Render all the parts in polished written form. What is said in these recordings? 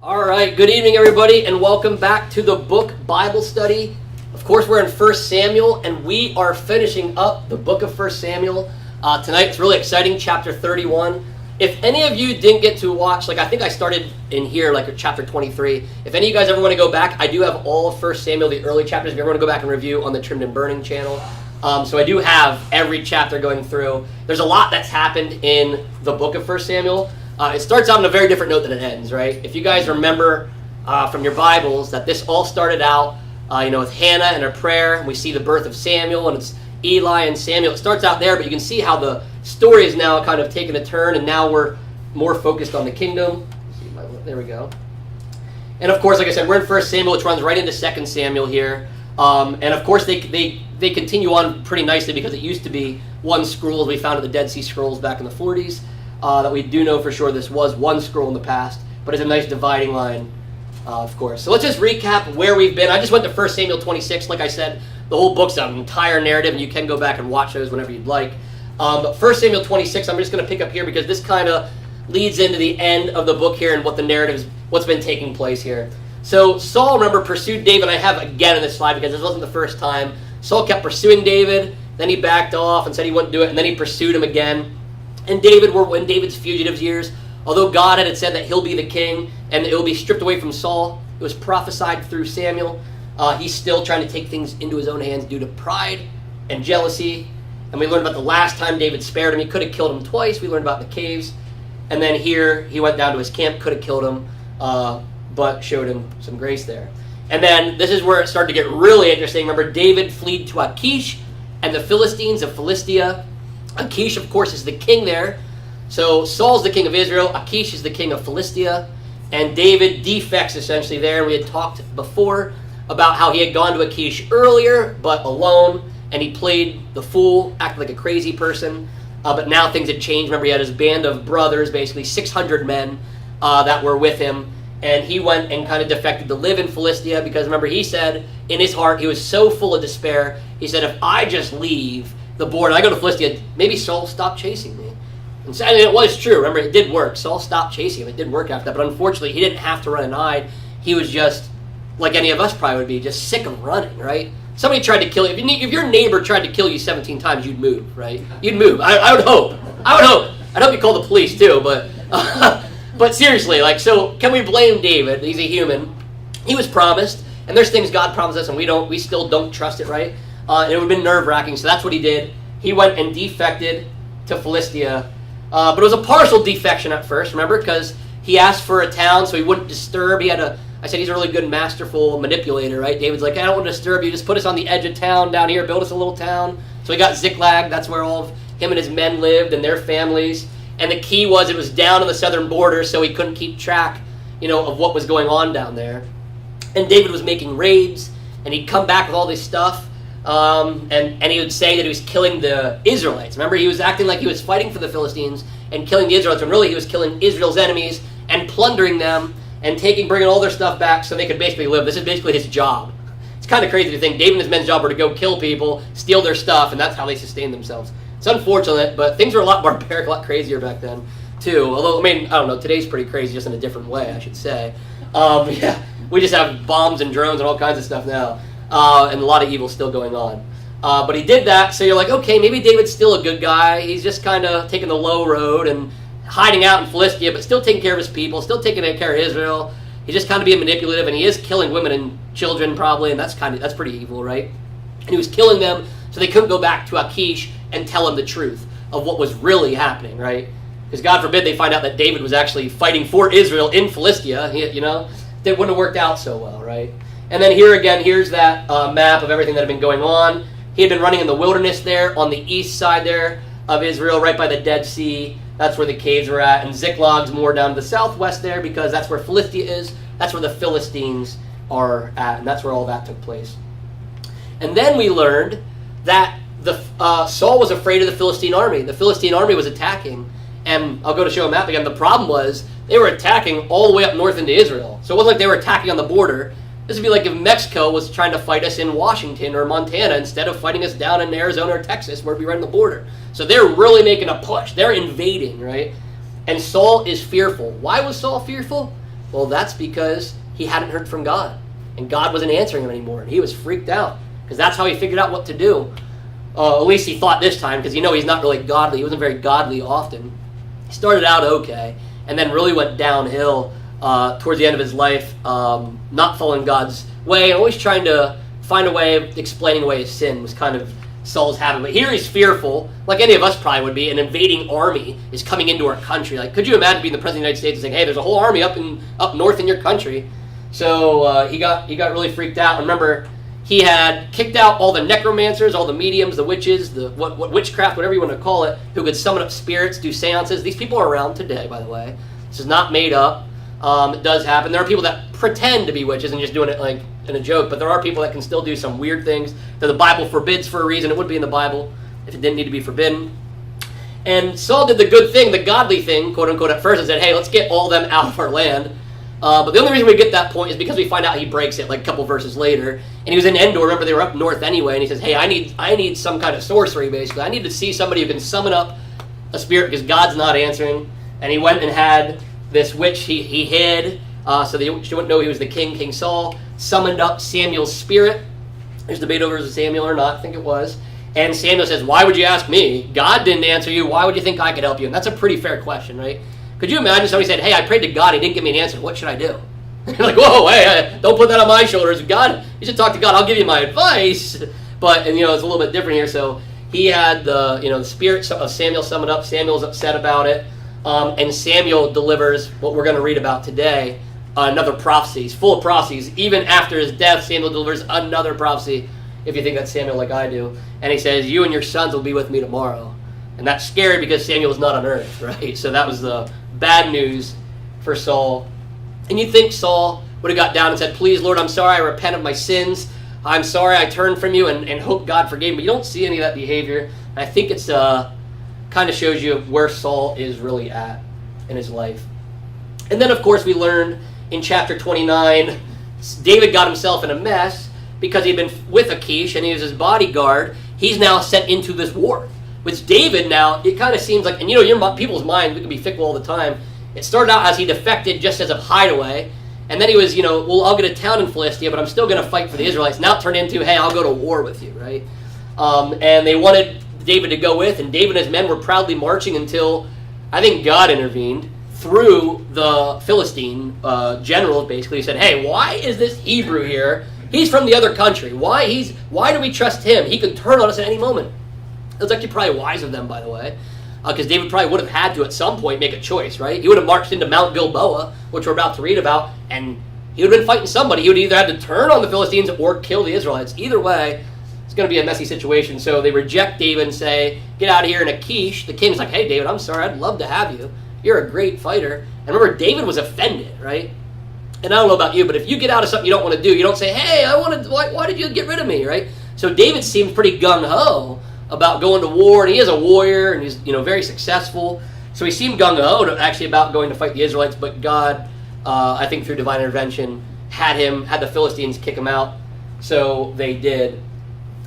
All right, good evening, everybody, and welcome back to the book Bible study. Of course, we're in 1 Samuel, and we are finishing up the book of 1 Samuel. Tonight, it's really exciting, chapter 31. If any of you didn't get to watch, I think I started in here, at chapter 23. If any of you guys ever want to go back, I do have all of 1 Samuel, the early chapters, if you ever want to go back and review on the Trimmed and Burning channel. So I do have every chapter going through. There's a lot that's happened in the book of 1 Samuel. It starts out on a very different note than it ends, right? If you guys remember from your Bibles that this all started out, with Hannah and her prayer, and we see the birth of Samuel, and it's Eli and Samuel. It starts out there, but you can see how the story is now kind of taken a turn, and now we're more focused on the kingdom. There we go. And of course, like I said, we're in 1 Samuel, which runs right into 2 Samuel here. And of course, they continue on pretty nicely because it used to be one scroll, as we found at the Dead Sea Scrolls back in the 40s. That we do know for sure this was one scroll in the past, but it's a nice dividing line, of course. So let's just recap where we've been. I just went to 1 Samuel 26. Like I said, the whole book's an entire narrative, and you can go back and watch those whenever you'd like. But 1 Samuel 26, I'm just going to pick up here because this kind of leads into the end of the book here and what the narrative's, what's been taking place here. So Saul, remember, pursued David. I have again in this slide because this wasn't the first time. Saul kept pursuing David, then he backed off and said he wouldn't do it, and then he pursued him again. And David were in David's fugitive years. Although God had said that he'll be the king and it will be stripped away from Saul, it was prophesied through Samuel. He's still trying to take things into his own hands due to pride and jealousy. And we learned about the last time David spared him. He could have killed him twice. We learned about the caves. And then here he went down to his camp, could have killed him, but showed him some grace there. And then this is where it started to get really interesting. Remember, David fled to Achish and the Philistines of Philistia. Achish, of course, is the king there. So Saul's the king of Israel. Achish is the king of Philistia. And David defects essentially there. We had talked before about how he had gone to Achish earlier, but alone. And he played the fool, acted like a crazy person. But now things had changed. Remember, he had his band of brothers, basically 600 men that were with him. And he went and kind of defected to live in Philistia because, remember, he said in his heart, he was so full of despair. He said, if I just leave the border, I go to Philistia, maybe Saul will stop chasing me. And so, it was true. Remember, it did work. Saul stopped chasing him. It did work after that. But unfortunately, he didn't have to run and hide. He was just, like any of us probably would be, just sick of running, right? Somebody tried to kill you. If your neighbor tried to kill you 17 times, you'd move, right? You'd move. I would hope. I'd hope you call the police too, but but seriously, so can we blame David? He's a human. He was promised, and there's things God promised us, and we still don't trust it, right? And it would have been nerve-wracking, so that's what he did. He went and defected to Philistia. But it was a partial defection at first, remember? Because he asked for a town so he wouldn't disturb. I said he's a really good, masterful manipulator, right? David's like, I don't want to disturb you. Just put us on the edge of town down here. Build us a little town. So he got Ziklag. That's where all of him and his men lived and their families. And the key was it was down on the southern border, so he couldn't keep track, of what was going on down there. And David was making raids, and he'd come back with all this stuff. And he would say that he was killing the Israelites. Remember, he was acting like he was fighting for the Philistines and killing the Israelites, when really he was killing Israel's enemies and plundering them and bringing all their stuff back so they could basically live. This is basically his job. It's kind of crazy to think David and his men's job were to go kill people, steal their stuff, and that's how they sustained themselves. It's unfortunate, but things were a lot barbaric, a lot crazier back then, too. Although, I don't know, today's pretty crazy, just in a different way, I should say. We just have bombs and drones and all kinds of stuff now. And a lot of evil still going on. But he did that, so you're like, okay, maybe David's still a good guy. He's just kind of taking the low road and hiding out in Philistia, but still taking care of his people, still taking care of Israel. He's just kind of being manipulative, and he is killing women and children probably, and that's pretty evil, right? And he was killing them so they couldn't go back to Achish and tell him the truth of what was really happening, right? Because God forbid they find out that David was actually fighting for Israel in Philistia, that wouldn't have worked out so well, right? And then here's that map of everything that had been going on. He had been running in the wilderness there on the east side there of Israel, right by the Dead Sea. That's where the caves were at. And Ziklag's more down to the southwest there because that's where Philistia is. That's where the Philistines are at, and that's where all that took place. And then we learned that Saul was afraid of the Philistine army. The Philistine army was attacking. And I'll go to show a map again. The problem was they were attacking all the way up north into Israel. So it wasn't like they were attacking on the border. This would be like if Mexico was trying to fight us in Washington or Montana instead of fighting us down in Arizona or Texas where we run the border. So they're really making a push. They're invading, right? And Saul is fearful. Why was Saul fearful? Well, that's because he hadn't heard from God, and God wasn't answering him anymore, and he was freaked out because that's how he figured out what to do. At least he thought this time, because he's not really godly. He wasn't very godly often. He started out okay, and then really went downhill towards the end of his life, not following God's way, and always trying to find a way of explaining away his sin was kind of Saul's habit. But here he's fearful, like any of us probably would be. An invading army is coming into our country. Like, could you imagine being the president of the United States and saying, hey, there's a whole army up north in your country? So he got really freaked out. And remember, he had kicked out all the necromancers, all the mediums, the witches, the what witchcraft, whatever you want to call it, who could summon up spirits, do seances. These people are around today, by the way. This is not made up. It does happen. There are people that pretend to be witches and just doing it like in a joke, but there are people that can still do some weird things that the Bible forbids for a reason. It would be in the Bible if it didn't need to be forbidden. And Saul did the good thing, the godly thing, quote unquote, at first, and said, hey, let's get all them out of our land. But the only reason we get that point is because we find out he breaks it like a couple verses later. And he was in Endor. Remember, they were up north anyway. And he says, hey, I need some kind of sorcery, basically. I need to see somebody who can summon up a spirit because God's not answering. And he went and had this witch he hid so she wouldn't know he was the king, King Saul. Summoned up Samuel's spirit. There's debate over if it was Samuel or not. I think it was. And Samuel says, why would you ask me? God didn't answer you. Why would you think I could help you? And that's a pretty fair question, right? Could you imagine somebody said, hey, I prayed to God, he didn't give me an answer. What should I do? You're like, whoa, hey, don't put that on my shoulders. God, you should talk to God. I'll give you my advice. But, and, it's a little bit different here. So he had the spirit of Samuel summoned up. Samuel's upset about it. And Samuel delivers what we're going to read about today, another prophecy. He's full of prophecies. Even after his death, Samuel delivers another prophecy, if you think that's Samuel like I do. And he says, you and your sons will be with me tomorrow. And that's scary because Samuel's not on earth, right? So that was the bad news for Saul. And you'd think Saul would have got down and said, please, Lord, I'm sorry, I repent of my sins. I'm sorry I turned from you and hope God forgave me. But you don't see any of that behavior. And I think it's kind of shows you where Saul is really at in his life. And then, of course, we learned in chapter 29, David got himself in a mess because he'd been with Achish and he was his bodyguard. He's now sent into this war. With David now, it kind of seems like, and your people's mind, we can be fickle all the time. It started out as he defected just as a hideaway. And then he was, well, I'll get a town in Philistia, but I'm still going to fight for the Israelites. Now it turned into, hey, I'll go to war with you, right? And they wanted David to go with, and David and his men were proudly marching until, I think God intervened through the Philistine generals, basically. He said, hey, why is this Hebrew here? He's from the other country. Why do we trust him? He can turn on us at any moment. It was actually probably wise of them, by the way, because David probably would have had to at some point make a choice, right? He would have marched into Mount Gilboa, which we're about to read about, and he would have been fighting somebody. He would either have to turn on the Philistines or kill the Israelites. Either way, it's going to be a messy situation. So they reject David and say, get out of here. And Achish, the king's like, hey, David, I'm sorry. I'd love to have you. You're a great fighter. And remember, David was offended, right? And I don't know about you, but if you get out of something you don't want to do, you don't say, hey, why did you get rid of me, right? So David seems pretty gung-ho about going to war, and he is a warrior, and he's very successful. So he seemed gung-ho actually about going to fight the Israelites, but God, I think through divine intervention, had the Philistines kick him out. So they did.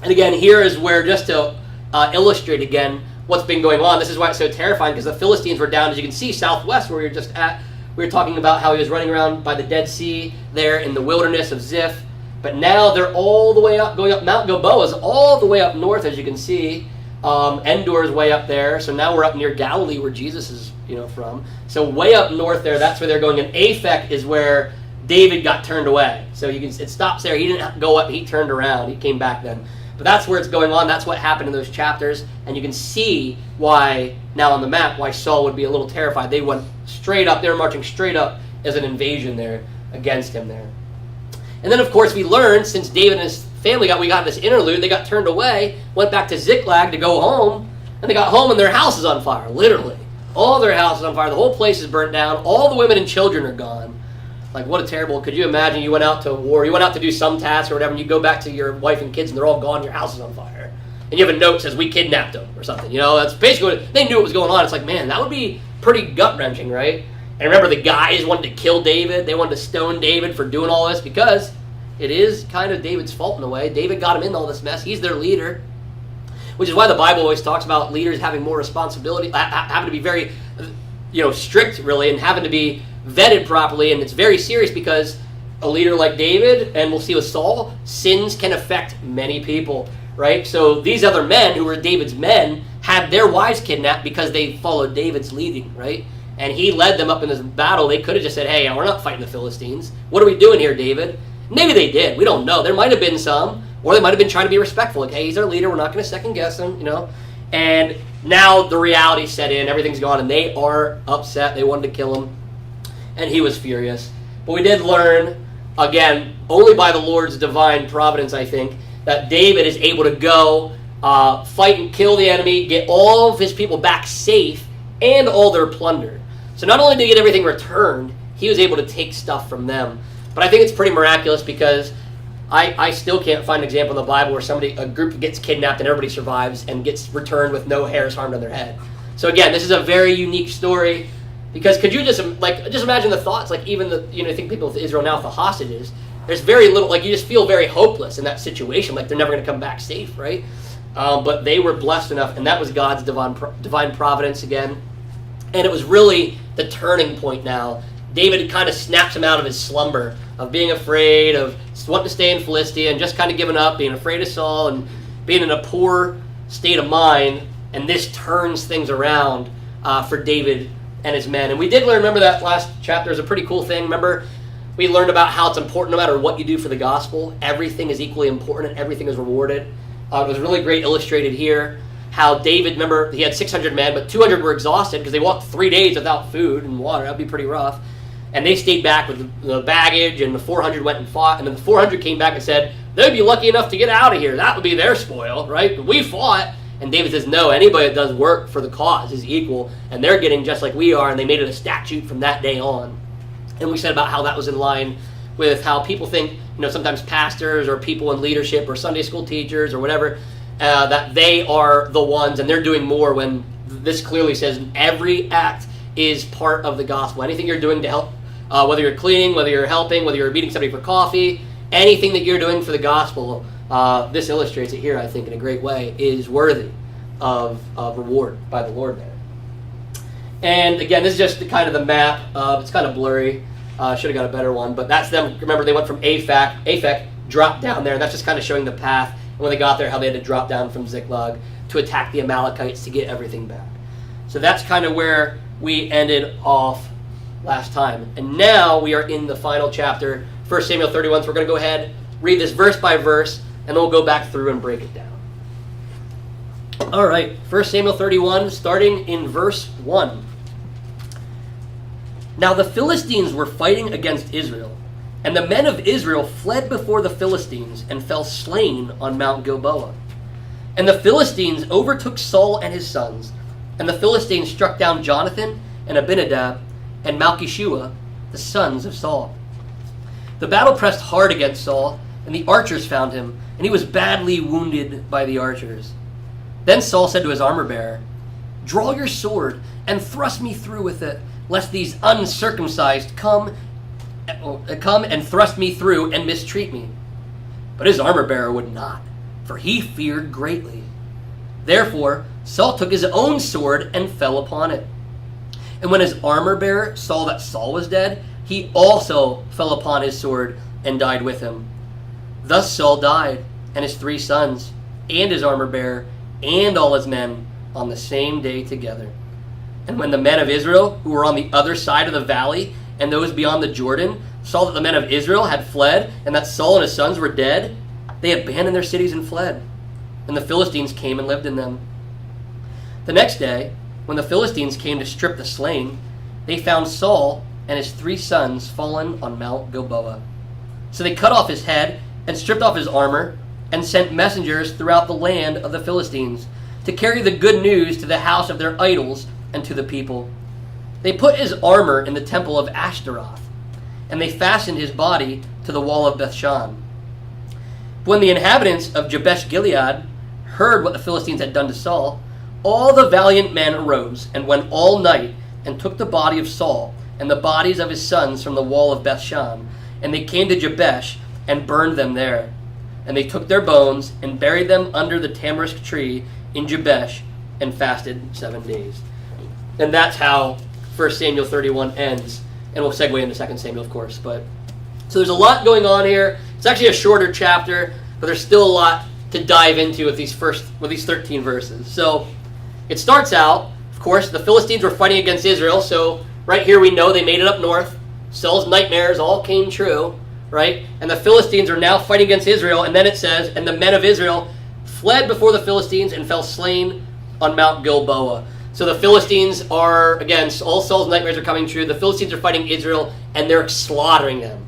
And again, here is where, just to illustrate again what's been going on, this is why it's so terrifying, because the Philistines were down, as you can see, southwest where we were just at. We were talking about how he was running around by the Dead Sea there in the wilderness of Ziph. But now they're all the way up, going up. Mount Gilboa is all the way up north, as you can see. Endor is way up there. So now we're up near Galilee, where Jesus is, from. So way up north there, that's where they're going. And Aphek is where David got turned away. So it stops there. He didn't go up. He turned around. He came back then. But that's where it's going on. That's what happened in those chapters. And you can see why, now on the map, why Saul would be a little terrified. They went straight up. They were marching straight up as an invasion there against him there. And then, of course, we learned, since David and his family we got this interlude, they got turned away, went back to Ziklag to go home, and they got home and their house is on fire, literally. All their house is on fire. The whole place is burnt down. All the women and children are gone. Like, what a terrible, could you imagine you went out to war, you went out to do some task or whatever, and you go back to your wife and kids and they're all gone, your house is on fire. And you have a note that says, we kidnapped them, or something. That's basically what, they knew what was going on. It's like, man, that would be pretty gut-wrenching, right? And remember, the guys wanted to kill David. They wanted to stone David for doing all this because it is kind of David's fault in a way. David got him in all this mess. He's their leader, which is why the Bible always talks about leaders having more responsibility, having to be very, strict, really, and having to be vetted properly, and it's very serious because a leader like David, and we'll see with Saul, sins can affect many people, right? So these other men who were David's men had their wives kidnapped because they followed David's leading, right? And he led them up in this battle. They could have just said, hey, we're not fighting the Philistines. What are we doing here, David? Maybe they did. We don't know. There might have been some, or they might have been trying to be respectful. Like, hey, he's our leader. We're not going to second guess him, And now the reality set in. Everything's gone, and they are upset. They wanted to kill him, and he was furious. But we did learn, again, only by the Lord's divine providence, I think, that David is able to go fight and kill the enemy, get all of his people back safe, and all their plunder. So not only did he get everything returned, he was able to take stuff from them. But I think it's pretty miraculous because I still can't find an example in the Bible where a group gets kidnapped and everybody survives and gets returned with no hairs harmed on their head. So again, this is a very unique story because could you just imagine the thoughts, like even think people of Israel now with the hostages, there's very little, like you just feel very hopeless in that situation, like they're never going to come back safe, right? But they were blessed enough, and that was God's divine providence again. And it was really the turning point now. David kind of snaps him out of his slumber of being afraid, of wanting to stay in Philistia, and just kind of giving up, being afraid of Saul, and being in a poor state of mind. And this turns things around for David and his men. And we did learn, remember that last chapter is a pretty cool thing. Remember, we learned about how it's important no matter what you do for the gospel. Everything is equally important and everything is rewarded. It was really great illustrated here. How David, remember, he had 600 men, but 200 were exhausted because they walked 3 days without food and water. That would be pretty rough. And they stayed back with the baggage, and the 400 went and fought. And then the 400 came back and said, they'd be lucky enough to get out of here. That would be their spoil, right? But we fought. And David says, no, anybody that does work for the cause is equal. And they're getting just like we are. And they made it a statute from that day on. And we said about how that was in line with how people think, sometimes pastors or people in leadership or Sunday school teachers or whatever, that they are the ones and they're doing more, when this clearly says every act is part of the gospel. Anything you're doing to help, whether you're cleaning, whether you're helping, whether you're meeting somebody for coffee, anything that you're doing for the gospel, this illustrates it here, I think, in a great way, is worthy of reward by the Lord there. And again, this is just the map. It's kind of blurry. Should have got a better one, but that's them. Remember, they went from Aphek, dropped down there, and that's just kind of showing the path. And when they got there, how they had to drop down from Ziklag to attack the Amalekites to get everything back. So that's kind of where we ended off last time. And now we are in the final chapter, 1 Samuel 31. So we're going to go ahead, read this verse by verse, and then we'll go back through and break it down. All right, 1 Samuel 31, starting in verse 1. Now the Philistines were fighting against Israel, and the men of Israel fled before the Philistines and fell slain on Mount Gilboa. And the Philistines overtook Saul and his sons, and the Philistines struck down Jonathan and Abinadab and Malchishua, the sons of Saul. The battle pressed hard against Saul, and the archers found him, and he was badly wounded by the archers. Then Saul said to his armor-bearer, "Draw your sword and thrust me through with it, lest these uncircumcised come and thrust me through and mistreat me." But his armor-bearer would not, for he feared greatly. Therefore Saul took his own sword and fell upon it. And when his armor-bearer saw that Saul was dead, he also fell upon his sword and died with him. Thus Saul died, and his 3 sons, and his armor-bearer, and all his men, on the same day together. And when the men of Israel, who were on the other side of the valley, and those beyond the Jordan, saw that the men of Israel had fled, and that Saul and his sons were dead, they abandoned their cities and fled. And the Philistines came and lived in them. The next day, when the Philistines came to strip the slain, they found Saul and his 3 sons fallen on Mount Gilboa. So they cut off his head and stripped off his armor, and sent messengers throughout the land of the Philistines to carry the good news to the house of their idols and to the people. They put his armor in the temple of Ashtaroth, and they fastened his body to the wall of Bethshan. When the inhabitants of Jabesh Gilead heard what the Philistines had done to Saul, all the valiant men arose and went all night and took the body of Saul and the bodies of his sons from the wall of Bethshan, and they came to Jabesh and burned them there. And they took their bones and buried them under the tamarisk tree in Jabesh and fasted 7 days. And that's how 1 Samuel 31 ends. and we'll segue into 2 Samuel, of course. But so there's a lot going on here. It's actually a shorter chapter, but there's still a lot to dive into with these 13 verses. So it starts out, of course, the Philistines were fighting against Israel. So right here we know they made it up north. Saul's nightmares all came true, right? And the Philistines are now fighting against Israel. And then it says, and the men of Israel fled before the Philistines and fell slain on Mount Gilboa. So the Philistines are, again, all Saul's nightmares are coming true. The Philistines are fighting Israel, and they're slaughtering them.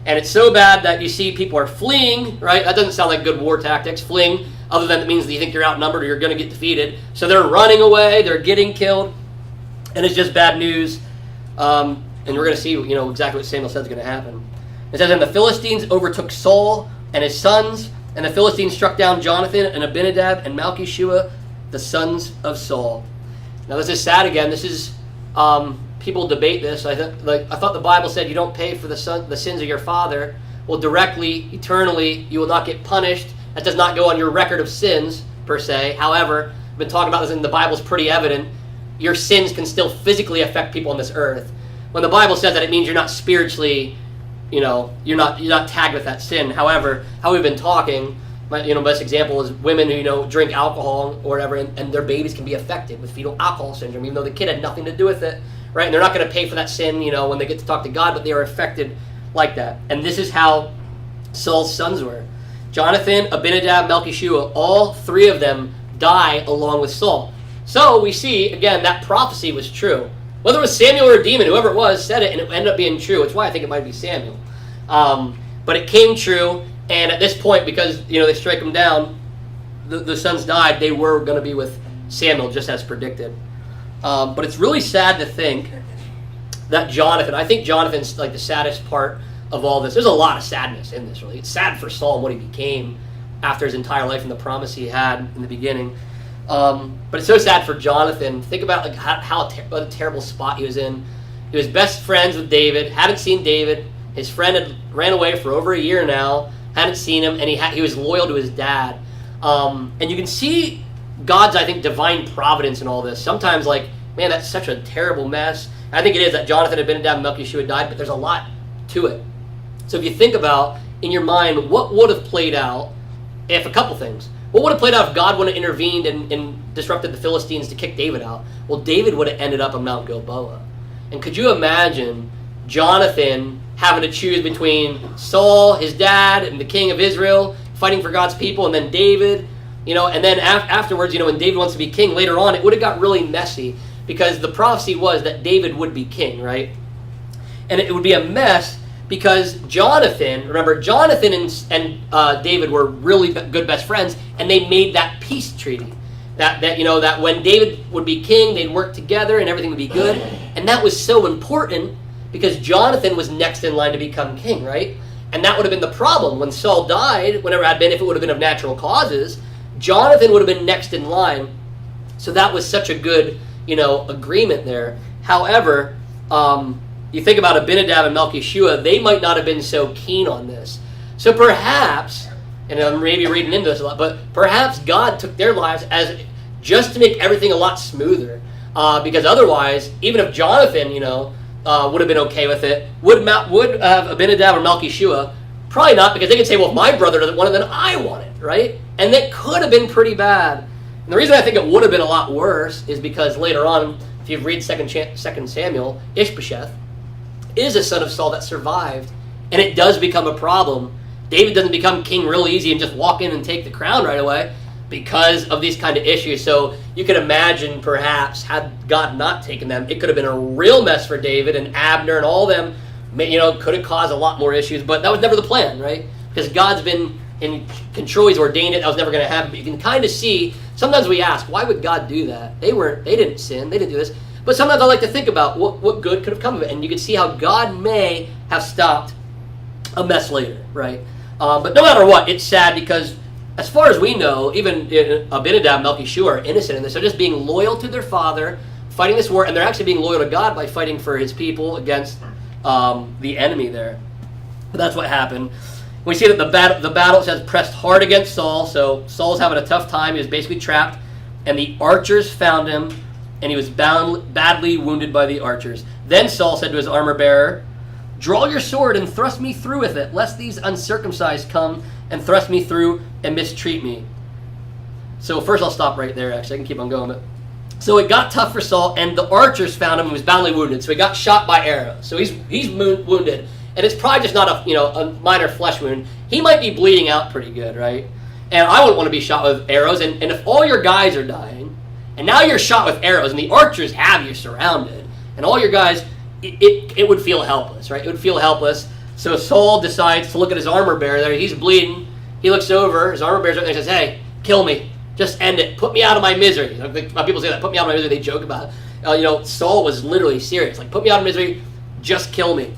And it's so bad that you see people are fleeing, right? That doesn't sound like good war tactics, fleeing, other than it means that you think you're outnumbered or you're going to get defeated. So they're running away, they're getting killed, and it's just bad news. And we're going to see, exactly what Samuel says is going to happen. It says, and the Philistines overtook Saul and his sons, and the Philistines struck down Jonathan and Abinadab and Malchishua, the sons of Saul. Now this is sad again. This is people debate this. I thought the Bible said you don't pay for the sins of your father. Well, directly, eternally, you will not get punished. That does not go on your record of sins per se. However, I've been talking about this, and the Bible's pretty evident. Your sins can still physically affect people on this earth. When the Bible says that, it means you're not spiritually, you're not tagged with that sin. However, how we've been talking. Best example is women who, drink alcohol or whatever, and their babies can be affected with fetal alcohol syndrome, even though the kid had nothing to do with it, right? And they're not going to pay for that sin, when they get to talk to God, but they are affected like that. And this is how Saul's sons were. Jonathan, Abinadab, Malchishua, all three of them die along with Saul. So we see, again, that prophecy was true. Whether it was Samuel or a demon, whoever it was said it, and it ended up being true. It's why I think it might be Samuel. But it came true. And at this point, because they strike him down, the sons died. They were going to be with Samuel, just as predicted. But it's really sad to think that Jonathan. I think Jonathan's like the saddest part of all this. There's a lot of sadness in this. Really, it's sad for Saul and what he became after his entire life and the promise he had in the beginning. But it's so sad for Jonathan. Think about what a terrible spot he was in. He was best friends with David. Hadn't seen David. His friend had ran away for over a year now. Hadn't seen him, and he was loyal to his dad. And you can see God's, I think, divine providence in all this. Sometimes, man, that's such a terrible mess. And I think it is that Jonathan had been down and Malchishua died, but there's a lot to it. So if you think about, in your mind, what would have played out if a couple things. What would have played out if God would have intervened and disrupted the Philistines to kick David out? Well, David would have ended up on Mount Gilboa. And could you imagine Jonathan having to choose between Saul, his dad, and the king of Israel, fighting for God's people, and then David, and then afterwards, when David wants to be king later on, it would have got really messy because the prophecy was that David would be king, right? And it would be a mess because Jonathan and David were really good best friends, and they made that peace treaty. That when David would be king, they'd work together and everything would be good. And that was so important because Jonathan was next in line to become king, right? And that would have been the problem. When Saul died, whenever it had been, if it would have been of natural causes, Jonathan would have been next in line. So that was such a good, agreement there. However, you think about Abinadab and Malchishua, they might not have been so keen on this. So perhaps, and I'm maybe reading into this a lot, but perhaps God took their lives as just to make everything a lot smoother. Because otherwise, even if Jonathan, would have been okay with it, would have Abinadab or Malchishua? Probably not, because they could say, well, if my brother doesn't want it, then I want it, right? And that could have been pretty bad. And the reason I think it would have been a lot worse is because later on, if you read 2 Samuel, Ishbosheth is a son of Saul that survived, and it does become a problem. David doesn't become king real easy and just walk in and take the crown right away because of these kind of issues. So you could imagine, perhaps, had God not taken them, it could have been a real mess for David and Abner and all them. Could have caused a lot more issues, but that was never the plan, right? Because God's been in control, He's ordained it, that was never going to happen. But you can kind of see, sometimes we ask, why would God do that? They didn't sin, they didn't do this. But sometimes I like to think about what good could have come of it, and you can see how God may have stopped a mess later, right? But no matter what, it's sad because as far as we know, even Abinadab and Malchishua are innocent in this. They're just being loyal to their father, fighting this war, and they're actually being loyal to God by fighting for His people against the enemy there. But that's what happened. We see that the battle says pressed hard against Saul, so Saul's having a tough time. He was basically trapped, and the archers found him and he was badly wounded by the archers. Then Saul said to his armor-bearer, "Draw your sword and thrust me through with it, lest these uncircumcised come and thrust me through and mistreat me." So first I'll stop right there, actually. I can keep on going. So it got tough for Saul, and the archers found him and was badly wounded. So he got shot by arrows. So he's wounded. And it's probably just not a minor flesh wound. He might be bleeding out pretty good, right? And I wouldn't want to be shot with arrows. And if all your guys are dying, and now you're shot with arrows, and the archers have you surrounded, and all your guys, it would feel helpless, right? It would feel helpless. So Saul decides to look at his armor bearer there. He's bleeding. He looks over. His armor bearer's there and says, "Hey, kill me. Just end it. Put me out of my misery." People say that. Put me out of my misery. They joke about it. Saul was literally serious. Like, put me out of misery. Just kill me.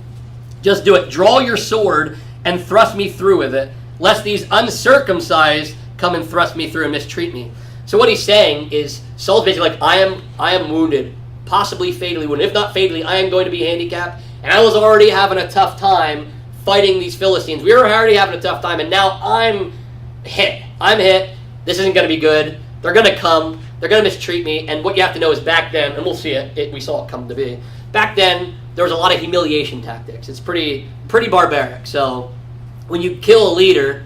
Just do it. Draw your sword and thrust me through with it, lest these uncircumcised come and thrust me through and mistreat me. So what he's saying is, Saul's basically like, I am wounded, possibly fatally wounded. If not fatally, I am going to be handicapped. And I was already having a tough time fighting these Philistines. We were already having a tough time, and now I'm hit. I'm hit. This isn't going to be good. They're going to come. They're going to mistreat me. And what you have to know is back then, and we'll see it, we saw it come to be. Back then, there was a lot of humiliation tactics. It's pretty barbaric. So when you kill a leader,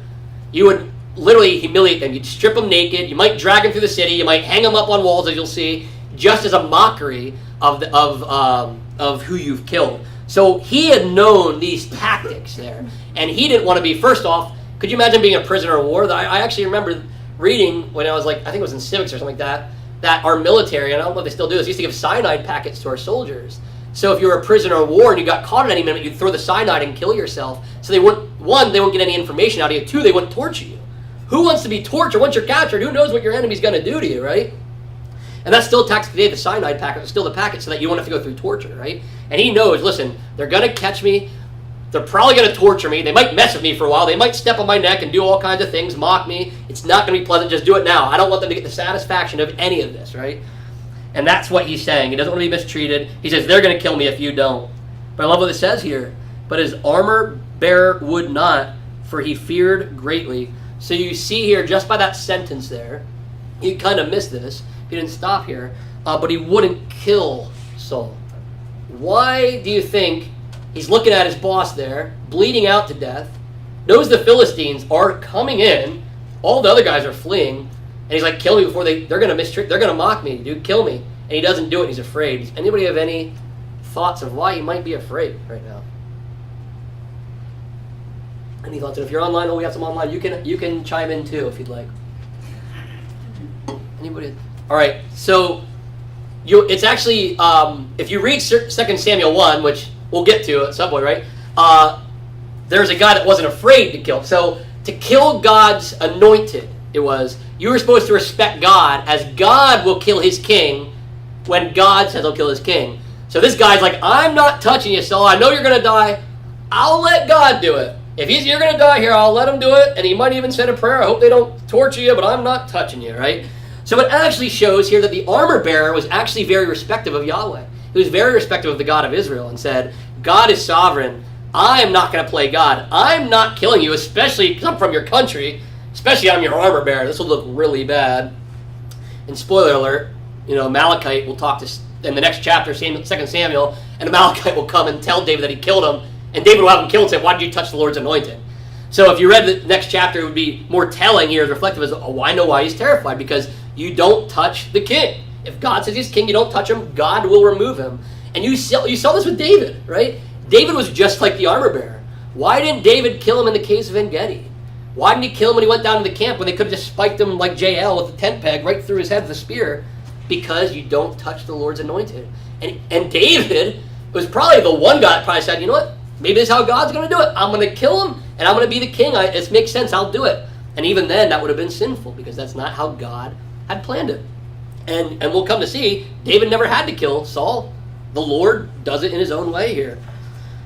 you would literally humiliate them. You'd strip them naked. You might drag them through the city. You might hang them up on walls, as you'll see, just as a mockery of who you've killed. So he had known these tactics there, and he didn't want to be. First off, could you imagine being a prisoner of war? I actually remember reading when I was I think it was in civics or something like that our military, and I don't know if they still do this, used to give cyanide packets to our soldiers. So if you were a prisoner of war and you got caught at any minute, you'd throw the cyanide and kill yourself. So they wouldn't get any information out of you. Two, they wouldn't torture you. Who wants to be tortured? Once you're captured, who knows what your enemy's going to do to you, right? And that's still tactic today. The cyanide packet is still the packet so that you don't have to go through torture, right? And he knows, listen, they're going to catch me. They're probably going to torture me. They might mess with me for a while. They might step on my neck and do all kinds of things, mock me. It's not going to be pleasant. Just do it now. I don't want them to get the satisfaction of any of this, right? And that's what he's saying. He doesn't want to be mistreated. He says, they're going to kill me if you don't. But I love what it says here. But his armor bearer would not, for he feared greatly. So you see here, just by that sentence there, you kind of missed this. He didn't stop here. But he wouldn't kill Saul. Why do you think he's looking at his boss there, bleeding out to death, knows the Philistines are coming in, all the other guys are fleeing, and he's like, kill me before they're going to mistreat, they're going to mock me, dude, kill me. And he doesn't do it, he's afraid. Does anybody have any thoughts of why he might be afraid right now? Any thoughts? And if you're online, we have some online, you can chime in too if you'd like. Anybody? All right, so it's actually, if you read 2 Samuel 1, which we'll get to at some point, right? There's a guy that wasn't afraid to kill. So to kill God's anointed, you were supposed to respect God as God will kill his king when God says he'll kill his king. So this guy's like, I'm not touching you, Saul. I know you're going to die. I'll let God do it. If you're going to die here, I'll let him do it. And he might even send a prayer. I hope they don't torture you, but I'm not touching you, right? So it actually shows here that the armor bearer was actually very respectful of Yahweh. He was very respectful of the God of Israel and said, God is sovereign. I am not going to play God. I'm not killing you, especially because I'm from your country, especially I'm your armor bearer. This will look really bad. And spoiler alert, Amalekite will talk to, in the next chapter, 2 Samuel, and Amalekite will come and tell David that he killed him, and David will have him killed and say, why did you touch the Lord's anointed? So if you read the next chapter, it would be more telling here, as reflective as, I know why he's terrified, because you don't touch the king. If God says he's king, you don't touch him, God will remove him. And you saw this with David, right? David was just like the armor bearer. Why didn't David kill him in the caves of En-Gedi? Why didn't he kill him when he went down to the camp when they could have just spiked him like JL with a tent peg right through his head with a spear? Because you don't touch the Lord's anointed. And David was probably the one guy that probably said, you know what? Maybe this is how God's going to do it. I'm going to kill him, and I'm going to be the king. It makes sense. I'll do it. And even then, that would have been sinful because that's not how God had planned it. And we'll come to see, David never had to kill Saul. The Lord does it in his own way here.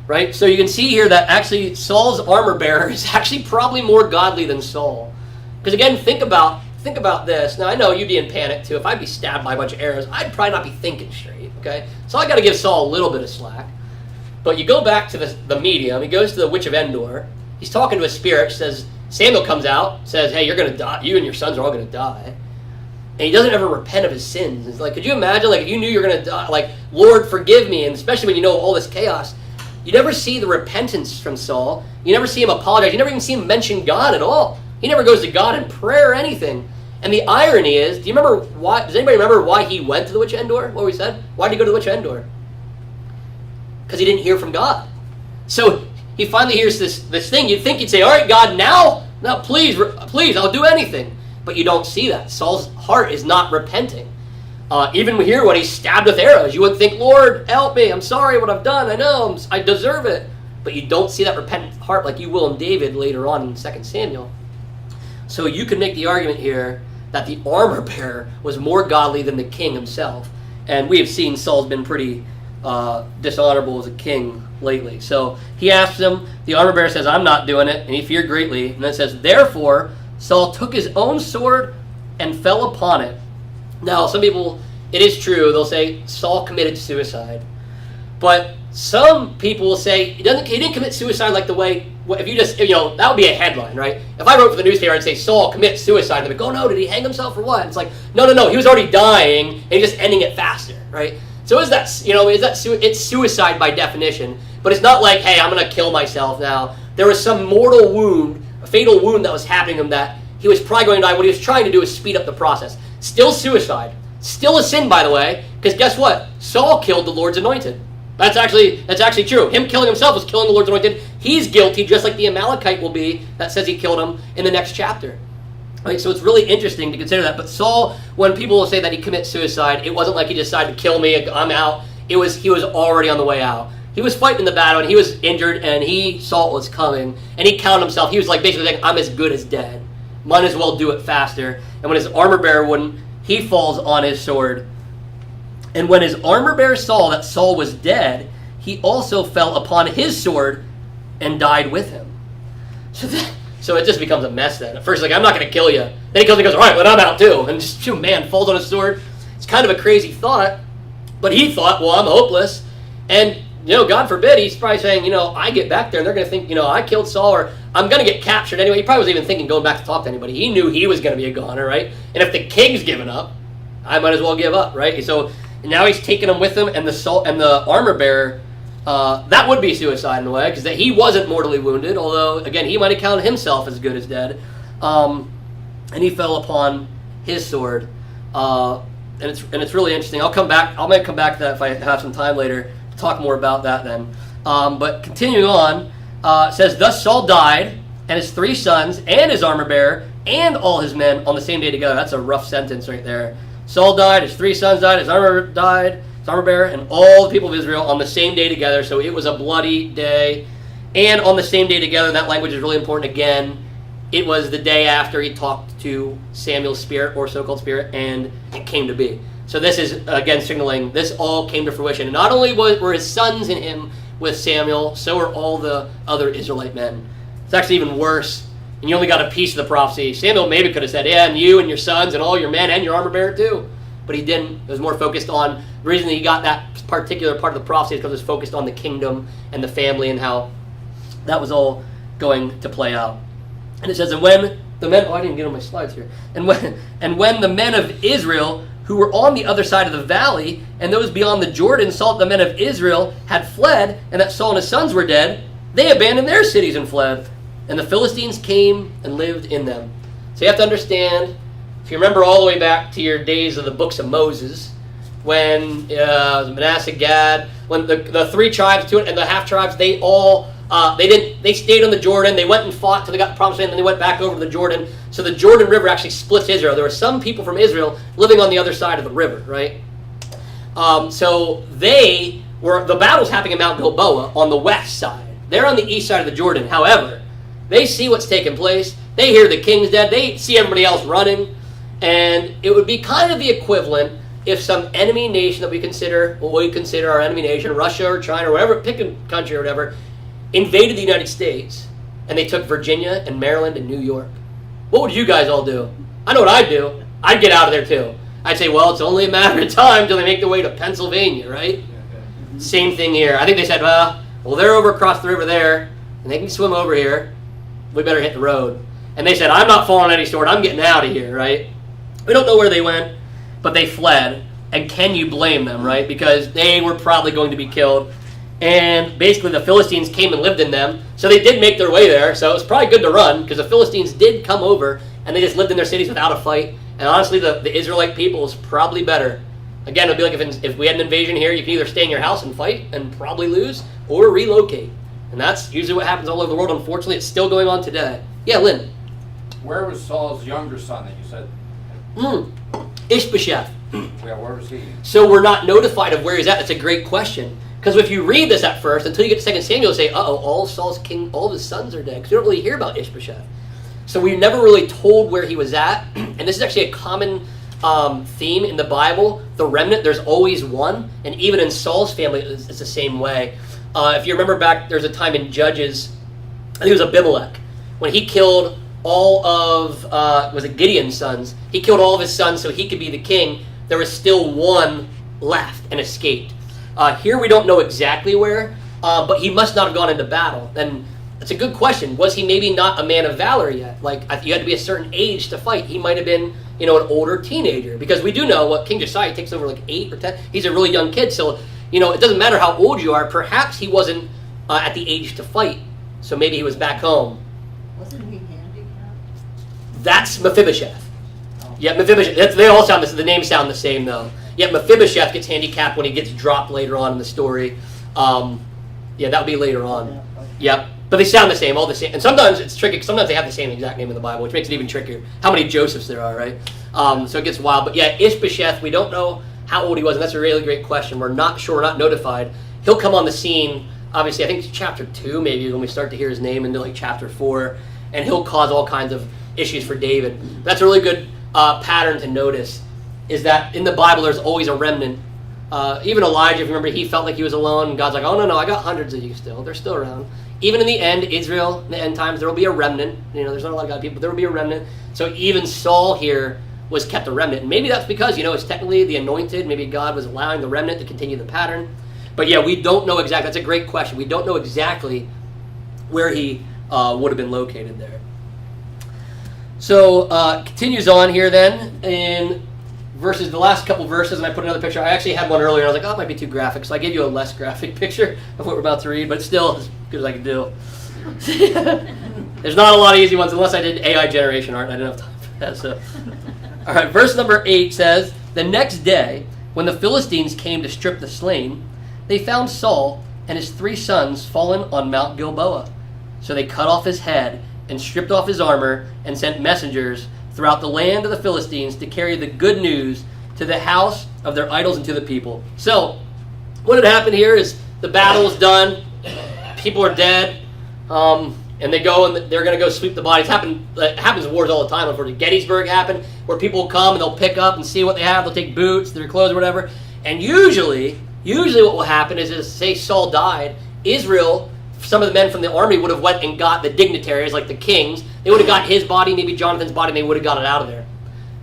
Right? So you can see here that actually Saul's armor bearer is actually probably more godly than Saul. Because again, think about this. Now I know you'd be in panic too. If I'd be stabbed by a bunch of arrows, I'd probably not be thinking straight. Okay? So I got to give Saul a little bit of slack. But you go back to the medium. He goes to the witch of Endor. He's talking to a spirit. Says Samuel comes out. Says, hey, you're going to die. You and your sons are all going to die. And he doesn't ever repent of his sins. It's like, could you imagine, like, if you knew you're going to die, like, Lord, forgive me, and especially when you know all this chaos, you never see the repentance from Saul. You never see him apologize. You never even see him mention God at all. He never goes to God in prayer or anything. And the irony is, do you remember why? Does anybody remember why he went to the witch of Endor? What we said? Why did he go to the witch of Endor? Because he didn't hear from God. So he finally hears this thing. You'd think he'd say, all right, God, now please, I'll do anything. But you don't see that. Saul's heart is not repenting. Even here when he's stabbed with arrows, you would think, Lord, help me. I'm sorry what I've done. I know I deserve it. But you don't see that repentant heart like you will in David later on in 2 Samuel. So you could make the argument here that the armor bearer was more godly than the king himself. And we have seen Saul's been pretty dishonorable as a king lately. So he asks him, the armor bearer says, I'm not doing it. And he feared greatly. And then it says, therefore, Saul took his own sword and fell upon it. Now, some people, it is true, they'll say Saul committed suicide. But some people will say he didn't commit suicide like the way, if you just, that would be a headline, right? If I wrote for the newspaper and say Saul commits suicide, they'd be like, oh no, did he hang himself or what? It's like, no, he was already dying and he's just ending it faster, right? So it's suicide by definition, but it's not like, hey, I'm going to kill myself now. There was some mortal wound, a fatal wound that was happening to him that he was probably going to die. What he was trying to do is speed up the process. Still suicide. Still a sin, by the way, because guess what? Saul killed the Lord's anointed. That's actually true. Him killing himself was killing the Lord's anointed. He's guilty, just like the Amalekite will be that says he killed him in the next chapter. Right, so it's really interesting to consider that. But Saul, when people will say that he commits suicide, it wasn't like he decided to kill me, I'm out. He was already on the way out. He was fighting the battle, and he was injured, and he saw it was coming, and he counted himself. He was like basically saying, I'm as good as dead. Might as well do it faster. And when his armor bearer wouldn't, he falls on his sword. And when his armor bearer saw that Saul was dead, he also fell upon his sword and died with him. So it just becomes a mess then. At first, like, I'm not going to kill you. Then he comes and goes, all right, but I'm out too. And just, man, falls on his sword. It's kind of a crazy thought. But he thought, well, I'm hopeless. And, God forbid, he's probably saying, I get back there and they're going to think, I killed Saul or I'm going to get captured anyway. He probably wasn't even thinking going back to talk to anybody. He knew he was going to be a goner, right? And if the king's given up, I might as well give up, right? So now he's taking him with him, and the armor bearer, that would be suicide in a way, because he wasn't mortally wounded, although, again, he might have counted himself as good as dead. And he fell upon his sword. And it's really interesting. I might come back to that if I have some time later to talk more about that then. But continuing on, it says, thus Saul died, and his 3 sons, and his armor bearer, and all his men on the same day together. That's a rough sentence right there. Saul died, his 3 sons died, his armor bearer, and all the people of Israel on the same day together. So it was a bloody day. And on the same day together, that language is really important again. It was the day after he talked to Samuel's spirit, or so-called spirit, and it came to be. So this is, again, signaling this all came to fruition. And not only were his sons in him with Samuel, so were all the other Israelite men. It's actually even worse. And you only got a piece of the prophecy. Samuel maybe could have said, yeah, and you and your sons and all your men and your armor bearer too. But he didn't. It was more focused on, the reason that he got that particular part of the prophecy is because it was focused on the kingdom and the family and how that was all going to play out. And it says, and when the men, I didn't get on my slides here. And when the men of Israel who were on the other side of the valley and those beyond the Jordan saw that the men of Israel had fled and that Saul and his sons were dead, they abandoned their cities and fled. And the Philistines came and lived in them. So you have to understand, if you remember all the way back to your days of the books of Moses, when Manasseh, Gad, when the 3 tribes, 2 and the half tribes, they stayed on the Jordan. They went and fought till they got the promised land, and then they went back over the Jordan. So the Jordan River actually splits Israel. There were some people from Israel living on the other side of the river, right? So the battle's happening at Mount Gilboa on the west side. They're on the east side of the Jordan. However, they see what's taking place. They hear the king's dead. They see everybody else running. And it would be kind of the equivalent if some enemy nation that we consider our enemy nation, Russia or China or whatever, pick a country or whatever, invaded the United States and they took Virginia and Maryland and New York. What would you guys all do? I know what I'd do. I'd get out of there too. I'd say, well, it's only a matter of time till they make their way to Pennsylvania, right? Same thing here. I think they said, well, they're over across the river there and they can swim over here. We better hit the road. And they said, I'm not falling on any sword. I'm getting out of here, right? We don't know where they went, but they fled. And can you blame them, right? Because they were probably going to be killed. And basically the Philistines came and lived in them. So they did make their way there. So it was probably good to run because the Philistines did come over and they just lived in their cities without a fight. And honestly, the Israelite people is probably better. Again, it would be like if we had an invasion here, you can either stay in your house and fight and probably lose or relocate. And that's usually what happens all over the world. Unfortunately, it's still going on today. Yeah, Lynn. Where was Saul's younger son that you said? Ishbosheth. Yeah, where was he? So we're not notified of where he's at. That's a great question. Because if you read this at first, until you get to 2 Samuel, you say, uh-oh, all Saul's king, all of his sons are dead. Because you don't really hear about Ishbosheth. So we're never really told where he was at. And this is actually a common theme in the Bible. The remnant, there's always one. And even in Saul's family, it's the same way. If you remember back, there's a time in Judges, I think it was Abimelech, when he killed all of, was it Gideon's sons? He killed all of his sons so he could be the king. There was still one left and escaped. Here we don't know exactly where, but he must not have gone into battle. And that's a good question. Was he maybe not a man of valor yet? Like, you had to be a certain age to fight. He might have been, an older teenager. Because we do know what King Josiah takes over like 8 or 10. He's a really young kid. So, it doesn't matter how old you are. Perhaps he wasn't at the age to fight. So maybe he was back home. Wasn't he handicapped? That's Mephibosheth. Yeah, Mephibosheth. They all sound the names sound the same though. Yeah, Mephibosheth gets handicapped when he gets dropped later on in the story. Yeah, that would be later on. Yep. But they sound the same, all the same. And sometimes it's tricky, because sometimes they have the same exact name in the Bible, which makes it even trickier. How many Josephs there are, right? So it gets wild. But yeah, Ishbosheth, we don't know how old he was, and that's a really great question. We're not sure, we're not notified. He'll come on the scene, obviously, I think it's chapter 2 maybe, when we start to hear his name into like chapter 4, and he'll cause all kinds of issues for David. That's a really good pattern to notice, is that in the Bible there's always a remnant. Even Elijah, if you remember, he felt like he was alone, and God's like, oh no, I got hundreds of you still. They're still around. Even in the end, Israel, in the end times, there will be a remnant. There's not a lot of God people, but there will be a remnant. So even Saul here was kept a remnant. And maybe that's because, it's technically the anointed. Maybe God was allowing the remnant to continue the pattern. But yeah, we don't know exactly. That's a great question. We don't know exactly where he would have been located there. So continues on here then in the last couple verses, and I put another picture. I actually had one earlier, and I was like, it might be too graphic, so I gave you a less graphic picture of what we're about to read, but it's still as good as I can do. There's not a lot of easy ones, unless I did AI generation art, and I didn't have time for that. So, all right, verse number 8 says, the next day, when the Philistines came to strip the slain, they found Saul and his 3 sons fallen on Mount Gilboa. So they cut off his head and stripped off his armor and sent messengers throughout the land of the Philistines to carry the good news to the house of their idols and to the people. So, what had happened here is the battle is done, people are dead, and they go and they're going to go sweep the bodies. It happens in wars all the time. Unfortunately, Gettysburg happened, where people will come and they'll pick up and see what they have. They'll take boots, their clothes, or whatever. And usually what will happen is say Saul died, Israel, some of the men from the army would have went and got the dignitaries, like the kings. They would have got his body, maybe Jonathan's body, and they would have got it out of there.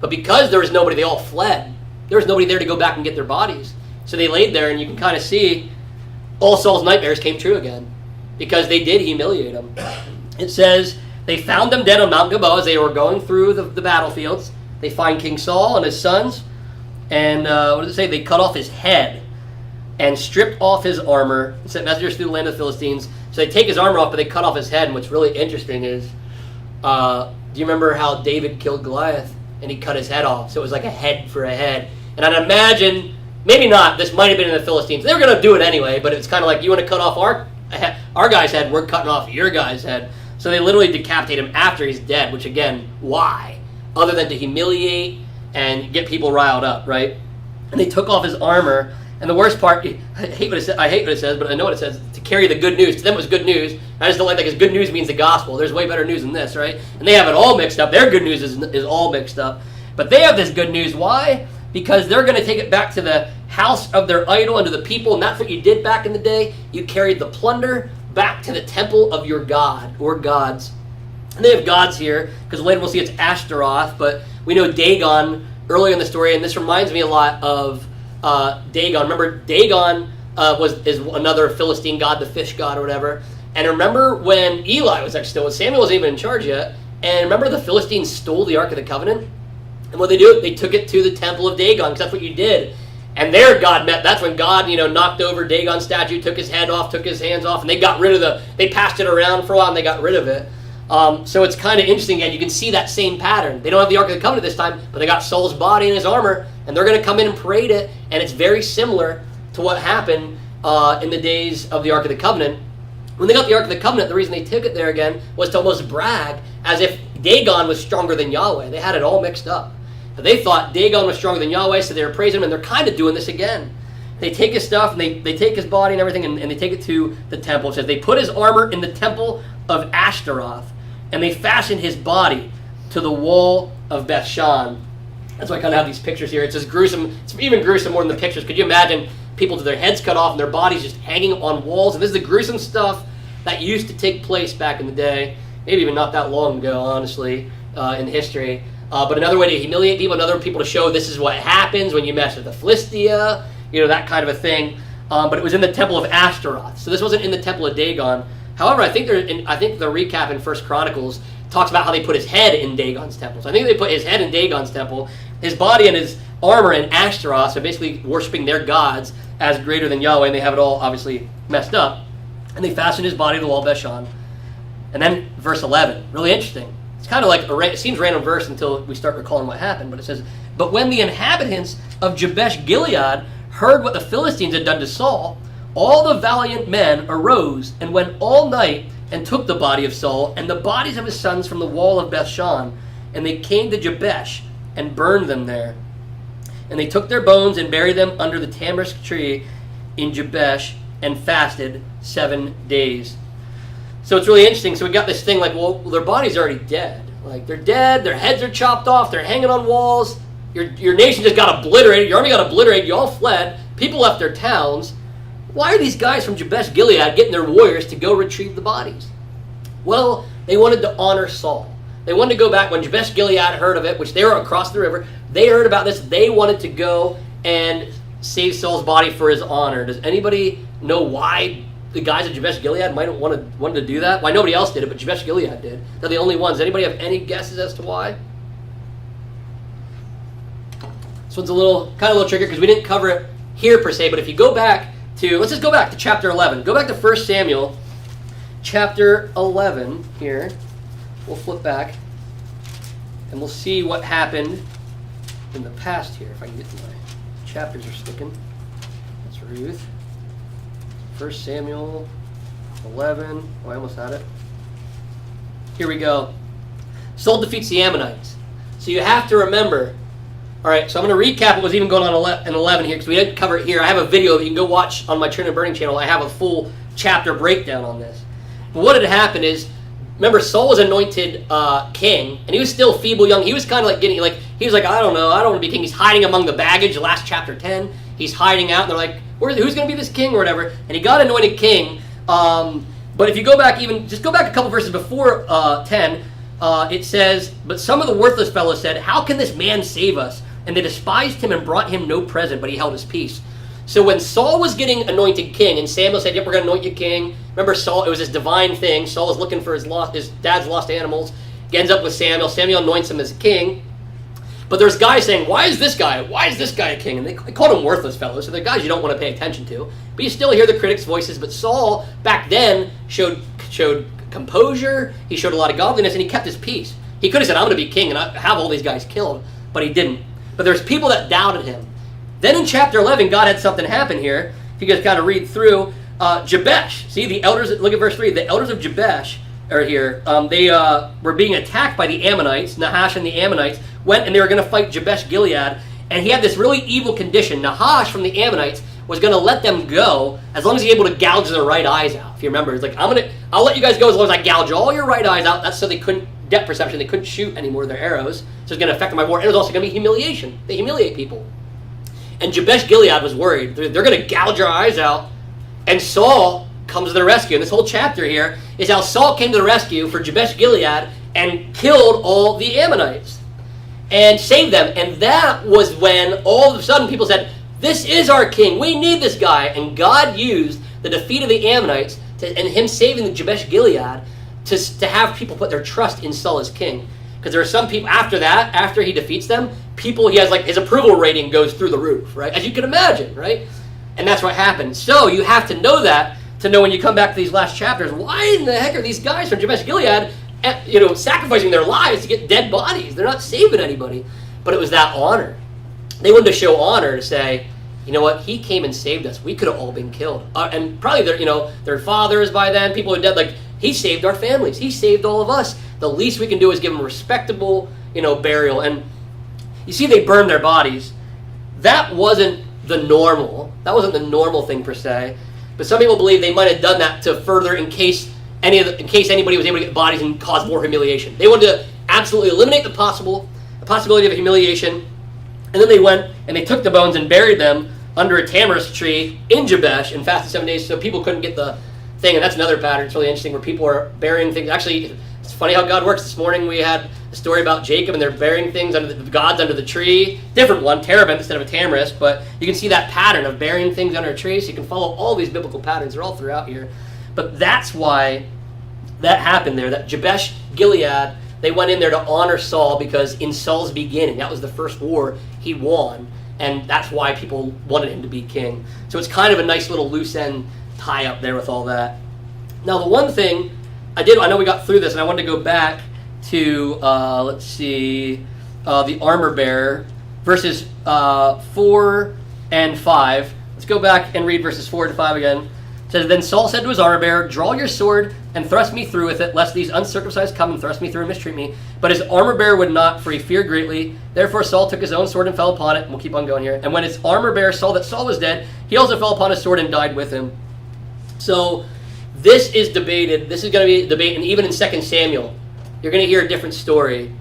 But because there was nobody, they all fled. There was nobody there to go back and get their bodies. So they laid there, and you can kind of see all Saul's nightmares came true again, because they did humiliate him. It says, they found them dead on Mount Gilboa as they were going through the battlefields. They find King Saul and his sons, and what does it say? They cut off his head and stripped off his armor and sent messengers through the land of the Philistines. So they take his armor off, but they cut off his head. And what's really interesting is, do you remember how David killed Goliath? And he cut his head off. So it was like a head for a head. And I'd imagine, maybe not, this might have been in the Philistines. They were going to do it anyway, but it's kind of like, you want to cut off our guy's head, we're cutting off your guy's head. So they literally decapitate him after he's dead, which again, why? Other than to humiliate and get people riled up, right? And they took off his armor. And the worst part, I hate what it says, but I know what it says, to carry the good news. To them it was good news. I just don't like that, because good news means the gospel. There's way better news than this, right? And they have it all mixed up. Their good news is all mixed up. But they have this good news. Why? Because they're going to take it back to the house of their idol and to the people, and that's what you did back in the day. You carried the plunder back to the temple of your god, or gods. And they have gods here, because later we'll see it's Ashtaroth, but we know Dagon earlier in the story, and this reminds me a lot of Dagon. Remember, Dagon is another Philistine god, the fish god or whatever. And remember when Eli was actually still, Samuel wasn't even in charge yet. And remember the Philistines stole the Ark of the Covenant? And what they do, they took it to the temple of Dagon, because that's what you did. And there God met. That's when God, knocked over Dagon's statue, took his head off, took his hands off, and they got rid of they passed it around for a while, and they got rid of it. So it's kind of interesting, and you can see that same pattern. They don't have the Ark of the Covenant this time, but they got Saul's body and his armor, and they're going to come in and parade it, and it's very similar to what happened in the days of the Ark of the Covenant. When they got the Ark of the Covenant, the reason they took it there again was to almost brag as if Dagon was stronger than Yahweh. They had it all mixed up. They thought Dagon was stronger than Yahweh, so they were praising him, and they're kind of doing this again. They take his stuff, and they take his body and everything, and they take it to the temple. It says they put his armor in the temple of Ashtaroth, and they fastened his body to the wall of Bethshan. That's why I kind of have these pictures here. It's just gruesome. It's even gruesome more than the pictures. Could you imagine people with their heads cut off and their bodies just hanging on walls? And this is the gruesome stuff that used to take place back in the day, maybe even not that long ago, honestly, in history. But another way to humiliate people, another people to show this is what happens when you mess with the Philistia, that kind of a thing. But it was in the temple of Ashtaroth. So this wasn't in the temple of Dagon. However, I think the recap in 1 Chronicles talks about how they put his head in Dagon's temple. So I think they put his head in Dagon's temple, his body and his armor in Ashtaroth, so basically worshiping their gods as greater than Yahweh, and they have it all obviously messed up. And they fastened his body to the wall of Bethshan. And then verse 11, really interesting. It's kind of like, it seems random verse until we start recalling what happened, but it says, "But when the inhabitants of Jabesh-Gilead heard what the Philistines had done to Saul, all the valiant men arose and went all night and took the body of Saul and the bodies of his sons from the wall of Bethshan, and they came to Jabesh and burned them there. And they took their bones and buried them under the tamarisk tree in Jabesh and fasted 7 days." So it's really interesting. So we got this thing like, well, their body's already dead. Like, they're dead, their heads are chopped off, they're hanging on walls. Your nation just got obliterated, your army got obliterated, you all fled, people left their towns. Why are these guys from Jabesh-Gilead getting their warriors to go retrieve the bodies? Well, they wanted to honor Saul. They wanted to go back when Jabesh-Gilead heard of it, which they were across the river. They heard about this. They wanted to go and save Saul's body for his honor. Does anybody know why the guys at Jabesh-Gilead might have wanted to do that? Why nobody else did it, but Jabesh-Gilead did. They're the only ones. Does anybody have any guesses as to why? This one's kind of a little trickier because we didn't cover it here per se, but if you go back let's just go back to chapter 11. Go back to 1 Samuel, chapter 11 here. We'll flip back, and we'll see what happened in the past here. If I can get to my chapters are sticking. That's Ruth. 1 Samuel 11. Oh, I almost had it. Here we go. Saul defeats the Ammonites. So you have to remember. All right, so I'm going to recap what was even going on in 11 here because we didn't cover it here. I have a video that you can go watch on my Turn and Burning channel. I have a full chapter breakdown on this. But what had happened is, remember, Saul was anointed king, and he was still feeble young. He was kind of like he was like, I don't know, I don't want to be king. He's hiding among the baggage, last chapter 10. He's hiding out, and they're like, who's going to be this king or whatever? And he got anointed king. But if you go back just go back a couple verses before 10, it says, "But some of the worthless fellows said, 'How can this man save us?' And they despised him and brought him no present, but he held his peace." So when Saul was getting anointed king, and Samuel said, "Yep, we're going to anoint you king." Remember, Saul, it was this divine thing. Saul was looking for his dad's lost animals. He ends up with Samuel. Samuel anoints him as king. But there's guys saying, why is this guy a king? And they called him worthless fellows. So they're guys you don't want to pay attention to. But you still hear the critics' voices. But Saul, back then, showed composure. He showed a lot of godliness, and he kept his peace. He could have said, "I'm going to be king and have all these guys killed." But he didn't. But there's people that doubted him. Then in chapter 11, God had something happen here. If you guys kind of read through, Jabesh. See, the elders, look at verse 3. The elders of Jabesh are here. They were being attacked by the Ammonites. Nahash and the Ammonites went and they were going to fight Jabesh-Gilead. And he had this really evil condition. Nahash from the Ammonites was going to let them go as long as he's able to gouge their right eyes out. If you remember, it's like, I'll let you guys go as long as I gouge all your right eyes out. That's so they couldn't, depth perception, they couldn't shoot anymore their arrows. So it's going to affect them by more. And it was also going to be humiliation. They humiliate people. And Jabesh-Gilead was worried. They're going to gouge our eyes out. And Saul comes to the rescue. And this whole chapter here is how Saul came to the rescue for Jabesh-Gilead and killed all the Ammonites and saved them. And that was when all of a sudden people said, "This is our king. We need this guy." And God used the defeat of the Ammonites and him saving the Jabesh-Gilead to have people put their trust in Saul as king. Because there are some people after that, after he defeats them, he has like his approval rating goes through the roof, right? As you can imagine, right? And that's what happens. So you have to know that to know when you come back to these last chapters, why in the heck are these guys from Jabesh Gilead, sacrificing their lives to get dead bodies? They're not saving anybody. But it was that honor. They wanted to show honor to say, you know what? He came and saved us. We could have all been killed, and probably their fathers by then, people who are dead. Like, he saved our families. He saved all of us. The least we can do is give him respectable, burial. And you see, they burned their bodies. That wasn't the normal. That wasn't the normal thing per se. But some people believe they might have done that to further, in case anybody was able to get bodies and cause more humiliation. They wanted to absolutely eliminate the possibility of humiliation. And then they went and they took the bones and buried them under a tamarisk tree in Jabesh and fasted 7 days so people couldn't get the thing. And that's another pattern. It's really interesting where people are burying things. Actually, it's funny how God works. This morning we had a story about Jacob and they're burying things under the gods under the tree. Different one, terebinth instead of a tamarisk. But you can see that pattern of burying things under a tree. So you can follow all these biblical patterns. They're all throughout here. But that's why that happened there. That Jabesh Gilead, they went in there to honor Saul because in Saul's beginning, that was the first war he won. And that's why people wanted him to be king. So it's kind of a nice little loose end tie up there with all that. Now, the one thing I know we got through this, and I wanted to go back to, the armor bearer, verses 4 and 5. Let's go back and read verses 4 and 5 again. It says, Then Saul said to his armor bearer, Draw your sword and thrust me through with it, lest these uncircumcised come and thrust me through and mistreat me. But his armor bearer would not, for he feared greatly. Therefore Saul took his own sword and fell upon it. And we'll keep on going here. And when his armor bearer saw that Saul was dead, he also fell upon his sword and died with him. So this is debated. This is going to be a debate. And even in 2 Samuel, you're going to hear a different story.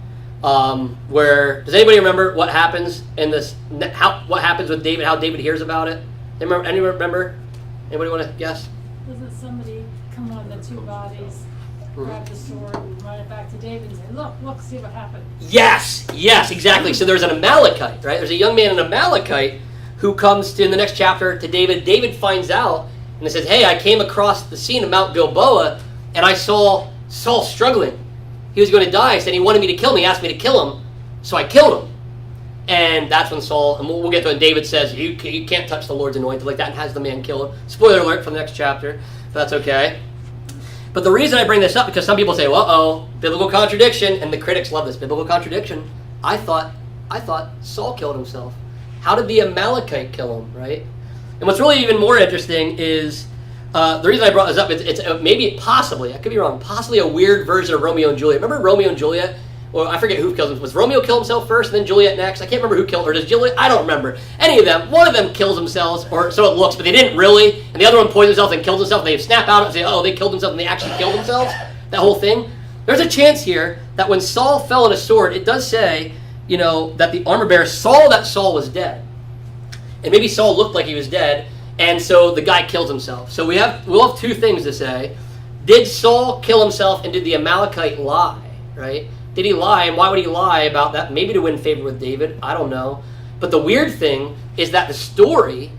Where, does anybody remember what happens in this? What happens with David? How David hears about it? Anyone remember? Anybody want to guess? Doesn't somebody come on the two bodies, grab the sword, and run it back to David and say, look, see what happened? Yes, exactly. So there's an Amalekite, right? There's a young man, an Amalekite, who comes to, in the next chapter, to David. David finds out, and he says, hey, I came across the scene of Mount Gilboa, and I saw Saul struggling. He was going to die. He said he wanted me to kill him. He asked me to kill him, so I killed him. And that's when Saul, and we'll get to it, David says, you can't touch the Lord's anointed like that, and has the man killed. Spoiler alert from the next chapter, if that's okay. But the reason I bring this up, because some people say, uh-oh, biblical contradiction, and the critics love this, biblical contradiction. I thought Saul killed himself. How did the Amalekite kill him, right? And what's really even more interesting is, the reason I brought this up, it's maybe possibly, I could be wrong, possibly a weird version of Romeo and Juliet. Remember Romeo and Juliet? Well, I forget who killed him. Was Romeo kill himself first, and then Juliet next? I can't remember who killed her. Does Juliet? I don't remember. Any of them. One of them kills themselves, or so it looks, but they didn't really. And the other one poisoned himself and killed himself, and they snap out and say, oh, they killed themselves, and they actually killed themselves. That whole thing. There's a chance here that when Saul fell on a sword, it does say, that the armor bearer saw that Saul was dead. And maybe Saul looked like he was dead, and so the guy killed himself. So we'll have two things to say. Did Saul kill himself, and did the Amalekite lie, right? Did he lie, and why would he lie about that? Maybe to win favor with David. I don't know. But the weird thing is that the story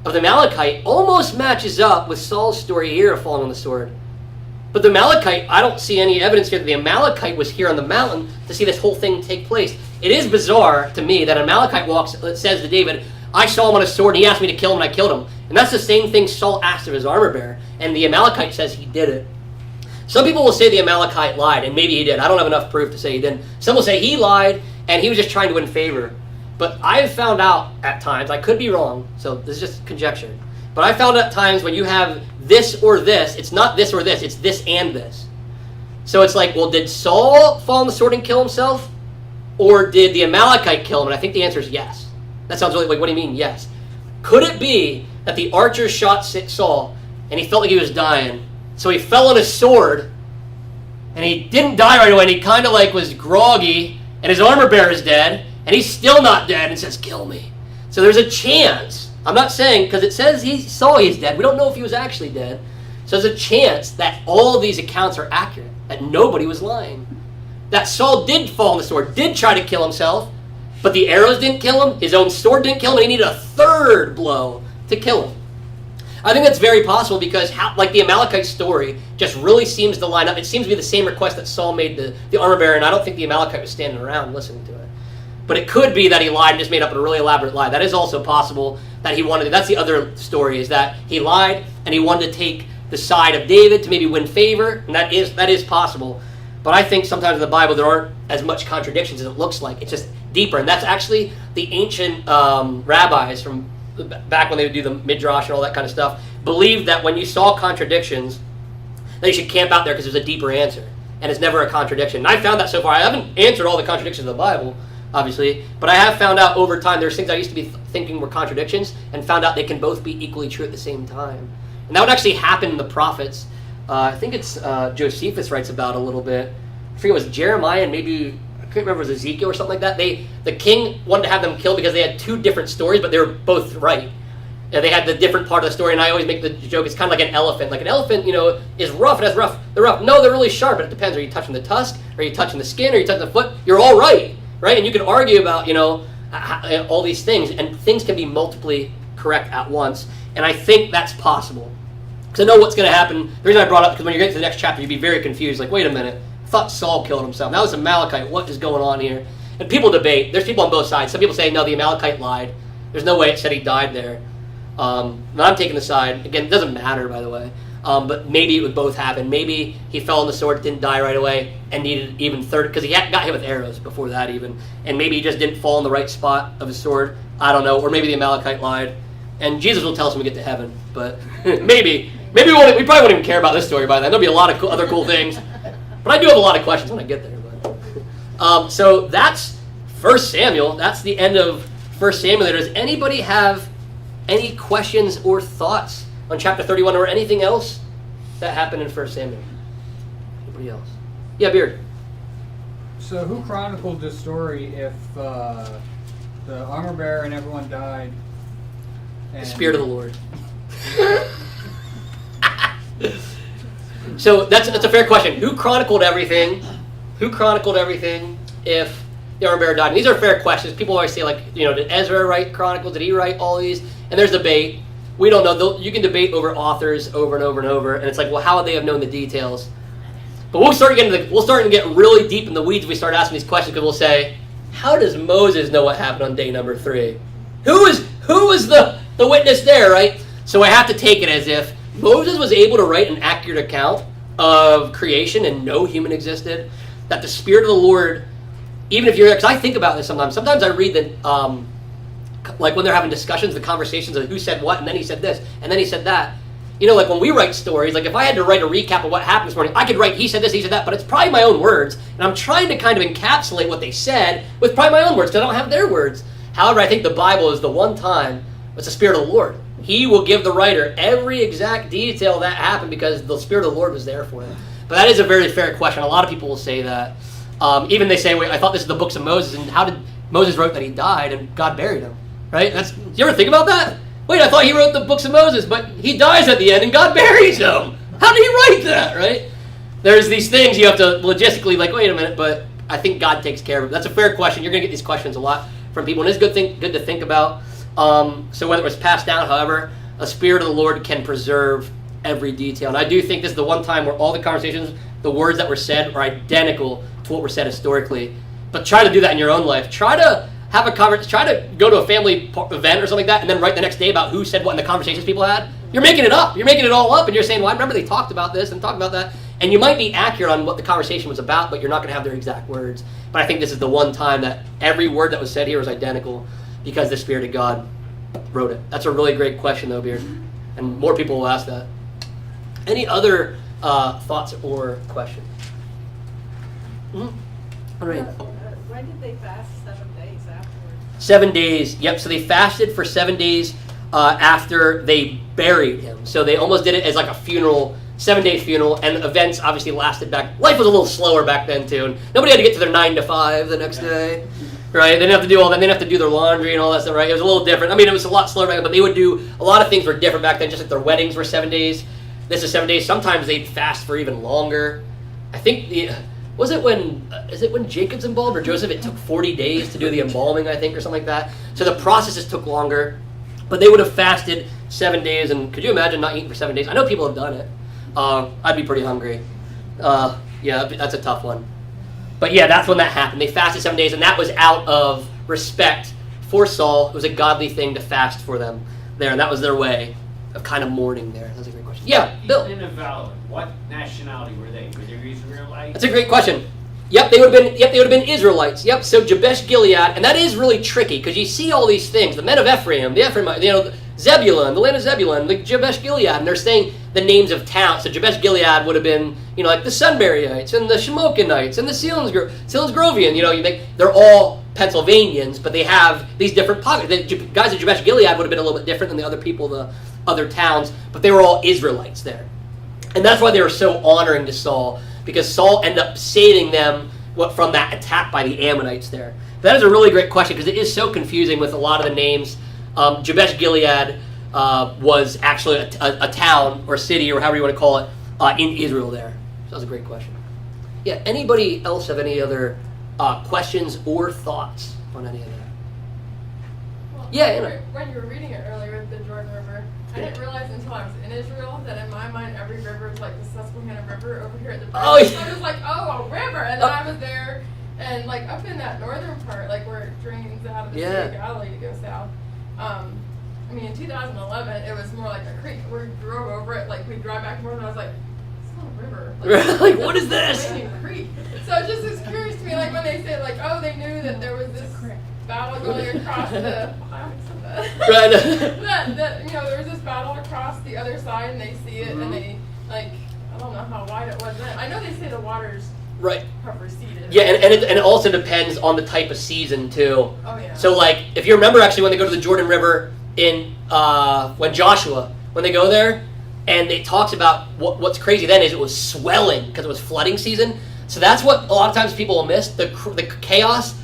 of the Amalekite almost matches up with Saul's story here of falling on the sword. But the Amalekite, I don't see any evidence here that the Amalekite was here on the mountain to see this whole thing take place. It is bizarre to me that an Amalekite says to David, I saw him on a sword, and he asked me to kill him, and I killed him. And that's the same thing Saul asked of his armor bearer. And the Amalekite says he did it. Some people will say the Amalekite lied, and maybe he did. I don't have enough proof to say he didn't. Some will say he lied, and he was just trying to win favor. But I've found out at times, I could be wrong, so this is just conjecture, but I found at times when you have this or this, it's not this or this, it's this and this. So it's like, well, did Saul fall on the sword and kill himself? Or did the Amalekite kill him? And I think the answer is yes. That sounds really like, what do you mean, yes? Could it be that the archer shot Saul, and he felt like he was dying, so he fell on his sword, and he didn't die right away, and he kind of like was groggy, and his armor bearer is dead, and he's still not dead, and says, kill me. So there's a chance, I'm not saying, because it says he saw he's dead, we don't know if he was actually dead, so there's a chance that all of these accounts are accurate, that nobody was lying. That Saul did fall on the sword, did try to kill himself, but the arrows didn't kill him, his own sword didn't kill him, and he needed a third blow to kill him. I think that's very possible because like the Amalekite story just really seems to line up. It seems to be the same request that Saul made to the armor bearer, and I don't think the Amalekite was standing around listening to it. But it could be that he lied and just made up a really elaborate lie. That is also possible that he wanted to. That's the other story, is that he lied and he wanted to take the side of David to maybe win favor, and that is possible. But I think sometimes in the Bible there aren't as much contradictions as it looks like. It's just deeper, and that's actually the ancient rabbis from back when they would do the midrash and all that kind of stuff, believed that when you saw contradictions, that you should camp out there because there's a deeper answer, and it's never a contradiction. And I found that so far. I haven't answered all the contradictions of the Bible, obviously, but I have found out over time there's things I used to be thinking were contradictions, and found out they can both be equally true at the same time. And that would actually happen in the prophets. I think it's Josephus writes about a little bit. I forget, it was Jeremiah and maybe, I can't remember if it was Ezekiel or something like that. The king wanted to have them killed because they had two different stories, but they were both right. And they had the different part of the story, and I always make the joke, it's kind of like an elephant. Like an elephant, is rough, it has rough. They're rough. No, they're really sharp, but it depends. Are you touching the tusk? Are you touching the skin? Are you touching the foot? You're all right? And you can argue about, all these things, and things can be multiply correct at once. And I think that's possible. Because I know what's going to happen. The reason I brought it up, because when you get to the next chapter, you'd be very confused. Like, wait a minute. I thought Saul killed himself. Now it's Amalekite. What is going on here? And people debate. There's people on both sides. Some people say, no, the Amalekite lied. There's no way it said he died there. And I'm taking the side. Again, it doesn't matter, by the way. But maybe it would both happen. Maybe he fell on the sword, didn't die right away, and needed even third, because he got hit with arrows before that even. And maybe he just didn't fall in the right spot of his sword. I don't know. Or maybe the Amalekite lied. And Jesus will tell us when we get to heaven. But maybe. Maybe we probably won't even care about this story by then. There'll be a lot of other cool things. But I do have a lot of questions when I get there. But. So that's 1 Samuel. That's the end of 1 Samuel. Does anybody have any questions or thoughts on chapter 31 or anything else that happened in 1 Samuel? Anybody else? Yeah, Beard. So who chronicled this story if the armor bearer and everyone died? The Spirit of the Lord. So that's a fair question. Who chronicled everything? Who chronicled everything if the armor bearer died? And these are fair questions. People always say, like, did Ezra write Chronicles? Did he write all these? And there's debate. We don't know. You can debate over authors over and over and over, and it's like, well, how would they have known the details? But we'll start to get really deep in the weeds if we start asking these questions, because we'll say, how does Moses know what happened on day number 3? Who was the witness there, right? So I have to take it as if Moses was able to write an accurate account of creation and no human existed, that the Spirit of the Lord, even if you're there, because I think about this sometimes. Sometimes I read that, like when they're having discussions, the conversations of who said what, and then he said this, and then he said that. Like when we write stories, like if I had to write a recap of what happened this morning, I could write he said this, he said that, but it's probably my own words, and I'm trying to kind of encapsulate what they said with probably my own words, because I don't have their words. However, I think the Bible is the one time it's the Spirit of the Lord. He will give the writer every exact detail that happened because the Spirit of the Lord was there for him. But that is a very fair question. A lot of people will say that. Even they say, wait, I thought this is the books of Moses, and how did Moses wrote that he died and God buried him? Right? Do you ever think about that? Wait, I thought he wrote the books of Moses, but he dies at the end and God buries him. How did he write that, right? There's these things you have to logistically, like, wait a minute, but I think God takes care of it. That's a fair question. You're going to get these questions a lot from people, and it's good to think about. So whether it was passed down, however, a Spirit of the Lord can preserve every detail. And I do think this is the one time where all the conversations, the words that were said are identical to what were said historically. But try to do that in your own life. Try to have a conversation. Try to go to a family event or something like that, and then write the next day about who said what in the conversations people had. You're making it up. You're making it all up, and you're saying, well, I remember they talked about this and talked about that. And you might be accurate on what the conversation was about, but you're not going to have their exact words. But I think this is the one time that every word that was said here was identical because the Spirit of God wrote it. That's a really great question, though, Beard. And more people will ask that. Any other thoughts or questions? Mm-hmm. All right. When did they fast? 7 days afterwards? 7 days. Yep. So they fasted for 7 days after they buried him. So they almost did it as like a funeral, 7-day funeral, and events obviously lasted back. Life was a little slower back then too, and nobody had to get to their 9 to 5 the next day, right? They didn't have to do all that. They didn't have to do their laundry and all that stuff, right? It was a little different. I mean, it was a lot slower back then, but they would do a lot of things were different back then. Just like their weddings were 7 days. This is 7 days. Sometimes they'd fast for even longer. I think is it when Jacob's involved or Joseph? It took 40 days to do the embalming, I think, or something like that. So the processes took longer, but they would have fasted 7 days, and could you imagine not eating for 7 days? I know people have done it. I'd be pretty hungry. Yeah, that's a tough one. But yeah, that's when that happened. They fasted 7 days, and that was out of respect for Saul. It was a godly thing to fast for them there, and that was their way of kind of mourning there. That's a great question. Yeah, Bill. In the valley, what nationality were they? Were they Israelites? That's a great question. Yep, they would have been. Yep, they would have been Israelites. Yep. So Jabesh Gilead, and that is really tricky because you see all these things. The men of Ephraim, the Ephraimites, Zebulun, the land of Zebulun, the Jabesh Gilead, and they're saying the names of towns. So Jabesh Gilead would have been, like the Sunburyites and the Shemokinites and the Selinsgrovian. They're all Pennsylvanians, but they have these different pockets. The guys at Jabesh Gilead would have been a little bit different than the other people, the other towns, but they were all Israelites there. And that's why they were so honoring to Saul, because Saul ended up saving them from that attack by the Ammonites there. But that is a really great question because it is so confusing with a lot of the names. Jabesh Gilead was actually a town or city or however you want to call it in Israel there. So that was a great question. Yeah, anybody else have any other questions or thoughts on any of that? Well, Yeah, Anna. when you were reading it earlier with the Jordan River, I didn't realize until I was in Israel that in my mind every river is like the Susquehanna River over here at the bridge. Oh, yeah. So I was like, oh, a river, and then I was there, and like up in that northern part, like where it drains out of the Sea of Galilee to go south. In 2011, it was more like a creek. We drove over it, like we drive back and forth, and I was like, it's not a river. Like, what is this? Creek. So it's just curious to me, like when they say, like, oh, they knew that there was this battle going across the. Right. There was this battle across the other side, and they see it, and they I don't know how wide it was then. I know they say the waters Right. have receded. Yeah, and it also depends on the type of season too. Oh yeah. So like, if you remember actually when they go to the Jordan River in when they go there, and it talks about what's crazy then is it was swelling because it was flooding season. So that's what a lot of times people will miss. The chaos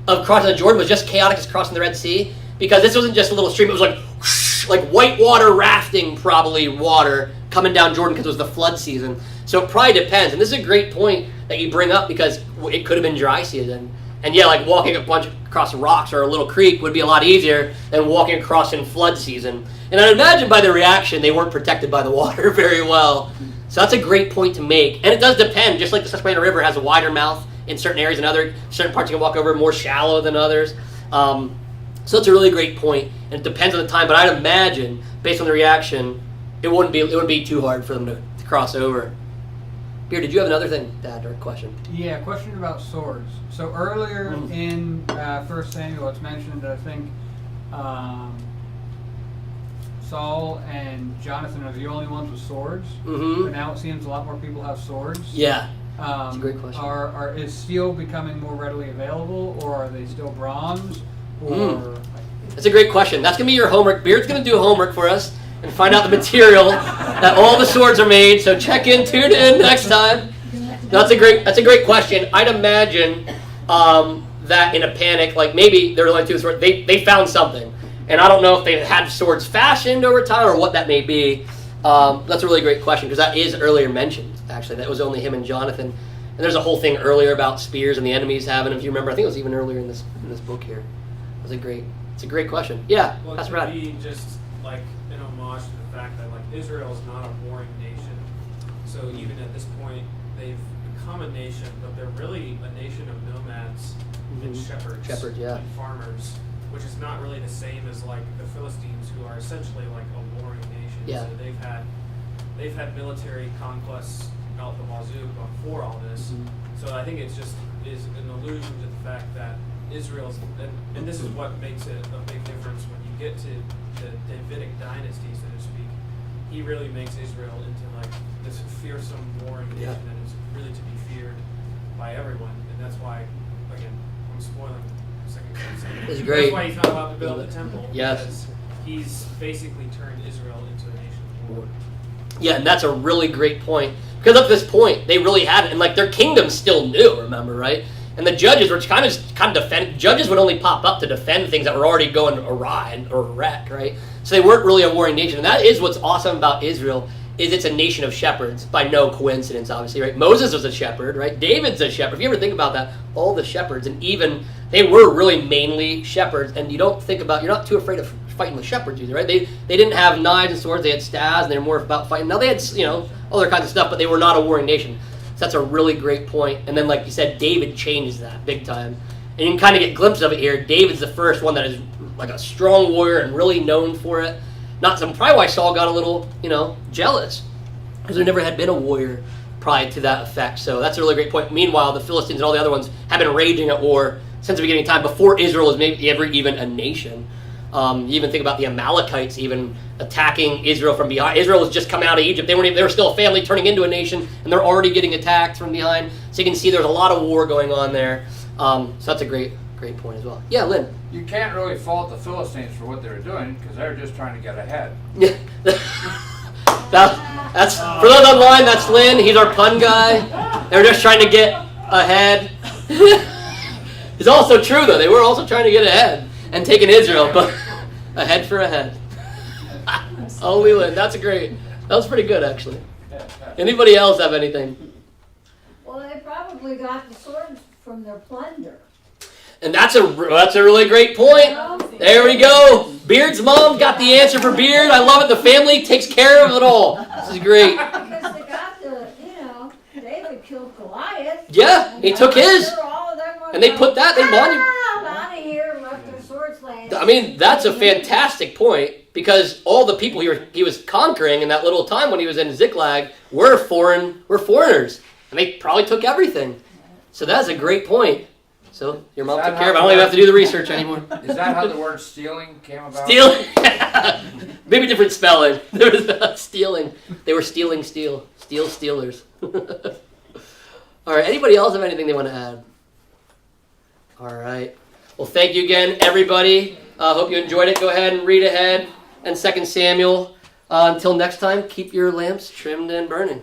of crossing the Jordan was just chaotic as crossing the Red Sea, because this wasn't just a little stream. It was like whoosh, like whitewater rafting, probably water coming down Jordan because it was the flood season. So it probably depends. And this is a great point that you bring up because it could have been dry season. And yeah, like walking across rocks or a little creek would be a lot easier than walking across in flood season. And I imagine by the reaction, they weren't protected by the water very well. So that's a great point to make. And it does depend, just like the Susquehanna River has a wider mouth in certain areas and certain parts you can walk over more shallow than others. So it's a really great point. And it depends on the time, but I'd imagine, based on the reaction, it wouldn't be too hard for them to cross over. Beer, did you have another thing to add or a question? Yeah, question about swords. So earlier in 1 Samuel, it's mentioned that I think Saul and Jonathan are the only ones with swords. Mm-hmm. But now it seems a lot more people have swords. Yeah, that's a great question. Is steel becoming more readily available, or are they still bronze? Or That's a great question. That's going to be your homework. Beard's going to do homework for us and find out the material that all the swords are made. So tune in next time. That's a great question. I'd imagine that in a panic, like maybe there were only two swords. They found something, and I don't know if they had swords fashioned over time or what that may be. That's a really great question because that is earlier mentioned. Actually, that was only him and Jonathan. And there's a whole thing earlier about spears and the enemies having. If you remember, I think it was even earlier in this book here. It's a great question. Yeah, well, that's it right. could be just like an homage to the fact that like Israel is not a warring nation. So even at this point, they've become a nation, but they're really a nation of nomads and shepherds, yeah, and farmers, which is not really the same as like the Philistines, who are essentially like a warring nation. Yeah. So they've had military conquests out the wazoo before all this. So I think it's just is an allusion to the fact that Israel's, and this is what makes it a big difference when you get to the Davidic dynasty, so to speak. He really makes Israel into like this fearsome warring nation that is really to be feared by everyone, and that's why, again, I'm spoiling the second Samuel. It's great. That's why he's not allowed to build a temple. Yes. Because he's basically turned Israel into a nation of war. Yeah, and that's a really great point. Because up to this point, they really hadn't, and like their kingdom's still new, remember, right? And the judges were kind of defend. Judges would only pop up to defend things that were already going awry or wrecked, right? So they weren't really a warring nation, and that is what's awesome about Israel. Is it's a nation of shepherds by no coincidence, obviously, right? Moses was a shepherd, right? David's a shepherd. If you ever think about that, all the shepherds, and even they were really mainly shepherds. And you don't think about, you're not too afraid of fighting with shepherds either, right? They didn't have knives and swords. They had staves, and they were more about fighting. Now they had, other kinds of stuff, but they were not a warring nation. So that's a really great point. And then, like you said, David changes that big time. And you can kind of get a glimpse of it here. David's the first one that is like a strong warrior and really known for it. Not some, probably why Saul got a little, jealous, because there never had been a warrior prior to that effect. So that's a really great point. Meanwhile, the Philistines and all the other ones have been raging at war since the beginning of time, before Israel was maybe ever even a nation. You even think about the Amalekites even attacking Israel from behind. Israel was just coming out of Egypt. They were still a family turning into a nation, and they're already getting attacked from behind. So you can see there's a lot of war going on there. So that's a great point as well. Yeah, Lynn. You can't really fault the Philistines for what they were doing because they were just trying to get ahead. Yeah. That's for those online. That's Lynn. He's our pun guy. They were just trying to get ahead. It's also true though. They were also trying to get ahead and taking Israel, but ahead for ahead. Only Lynn. That's great. That was pretty good actually. Anybody else have anything? Well, they probably got the swords from their plunder. And that's a really great point. There we go. Beard's mom got the answer for Beard. I love it. The family takes care of it all. This is great. Because they got David killed Goliath. Yeah, he took his. And they put that, they monument. Out of here, left their swords laying. I mean, that's a fantastic point, because all the people he was conquering in that little time when he was in Ziklag were foreigners. And they probably took everything. So that's a great point. So your mom took care of it. I don't even have to do the research anymore. Is that how the word stealing came about? Stealing? Maybe different spelling. There was stealing. They were stealing steel. Stealers. All right, anybody else have anything they want to add? All right. Well, thank you again, everybody. Hope you enjoyed it. Go ahead and read ahead and 2 Samuel. Until next time, keep your lamps trimmed and burning.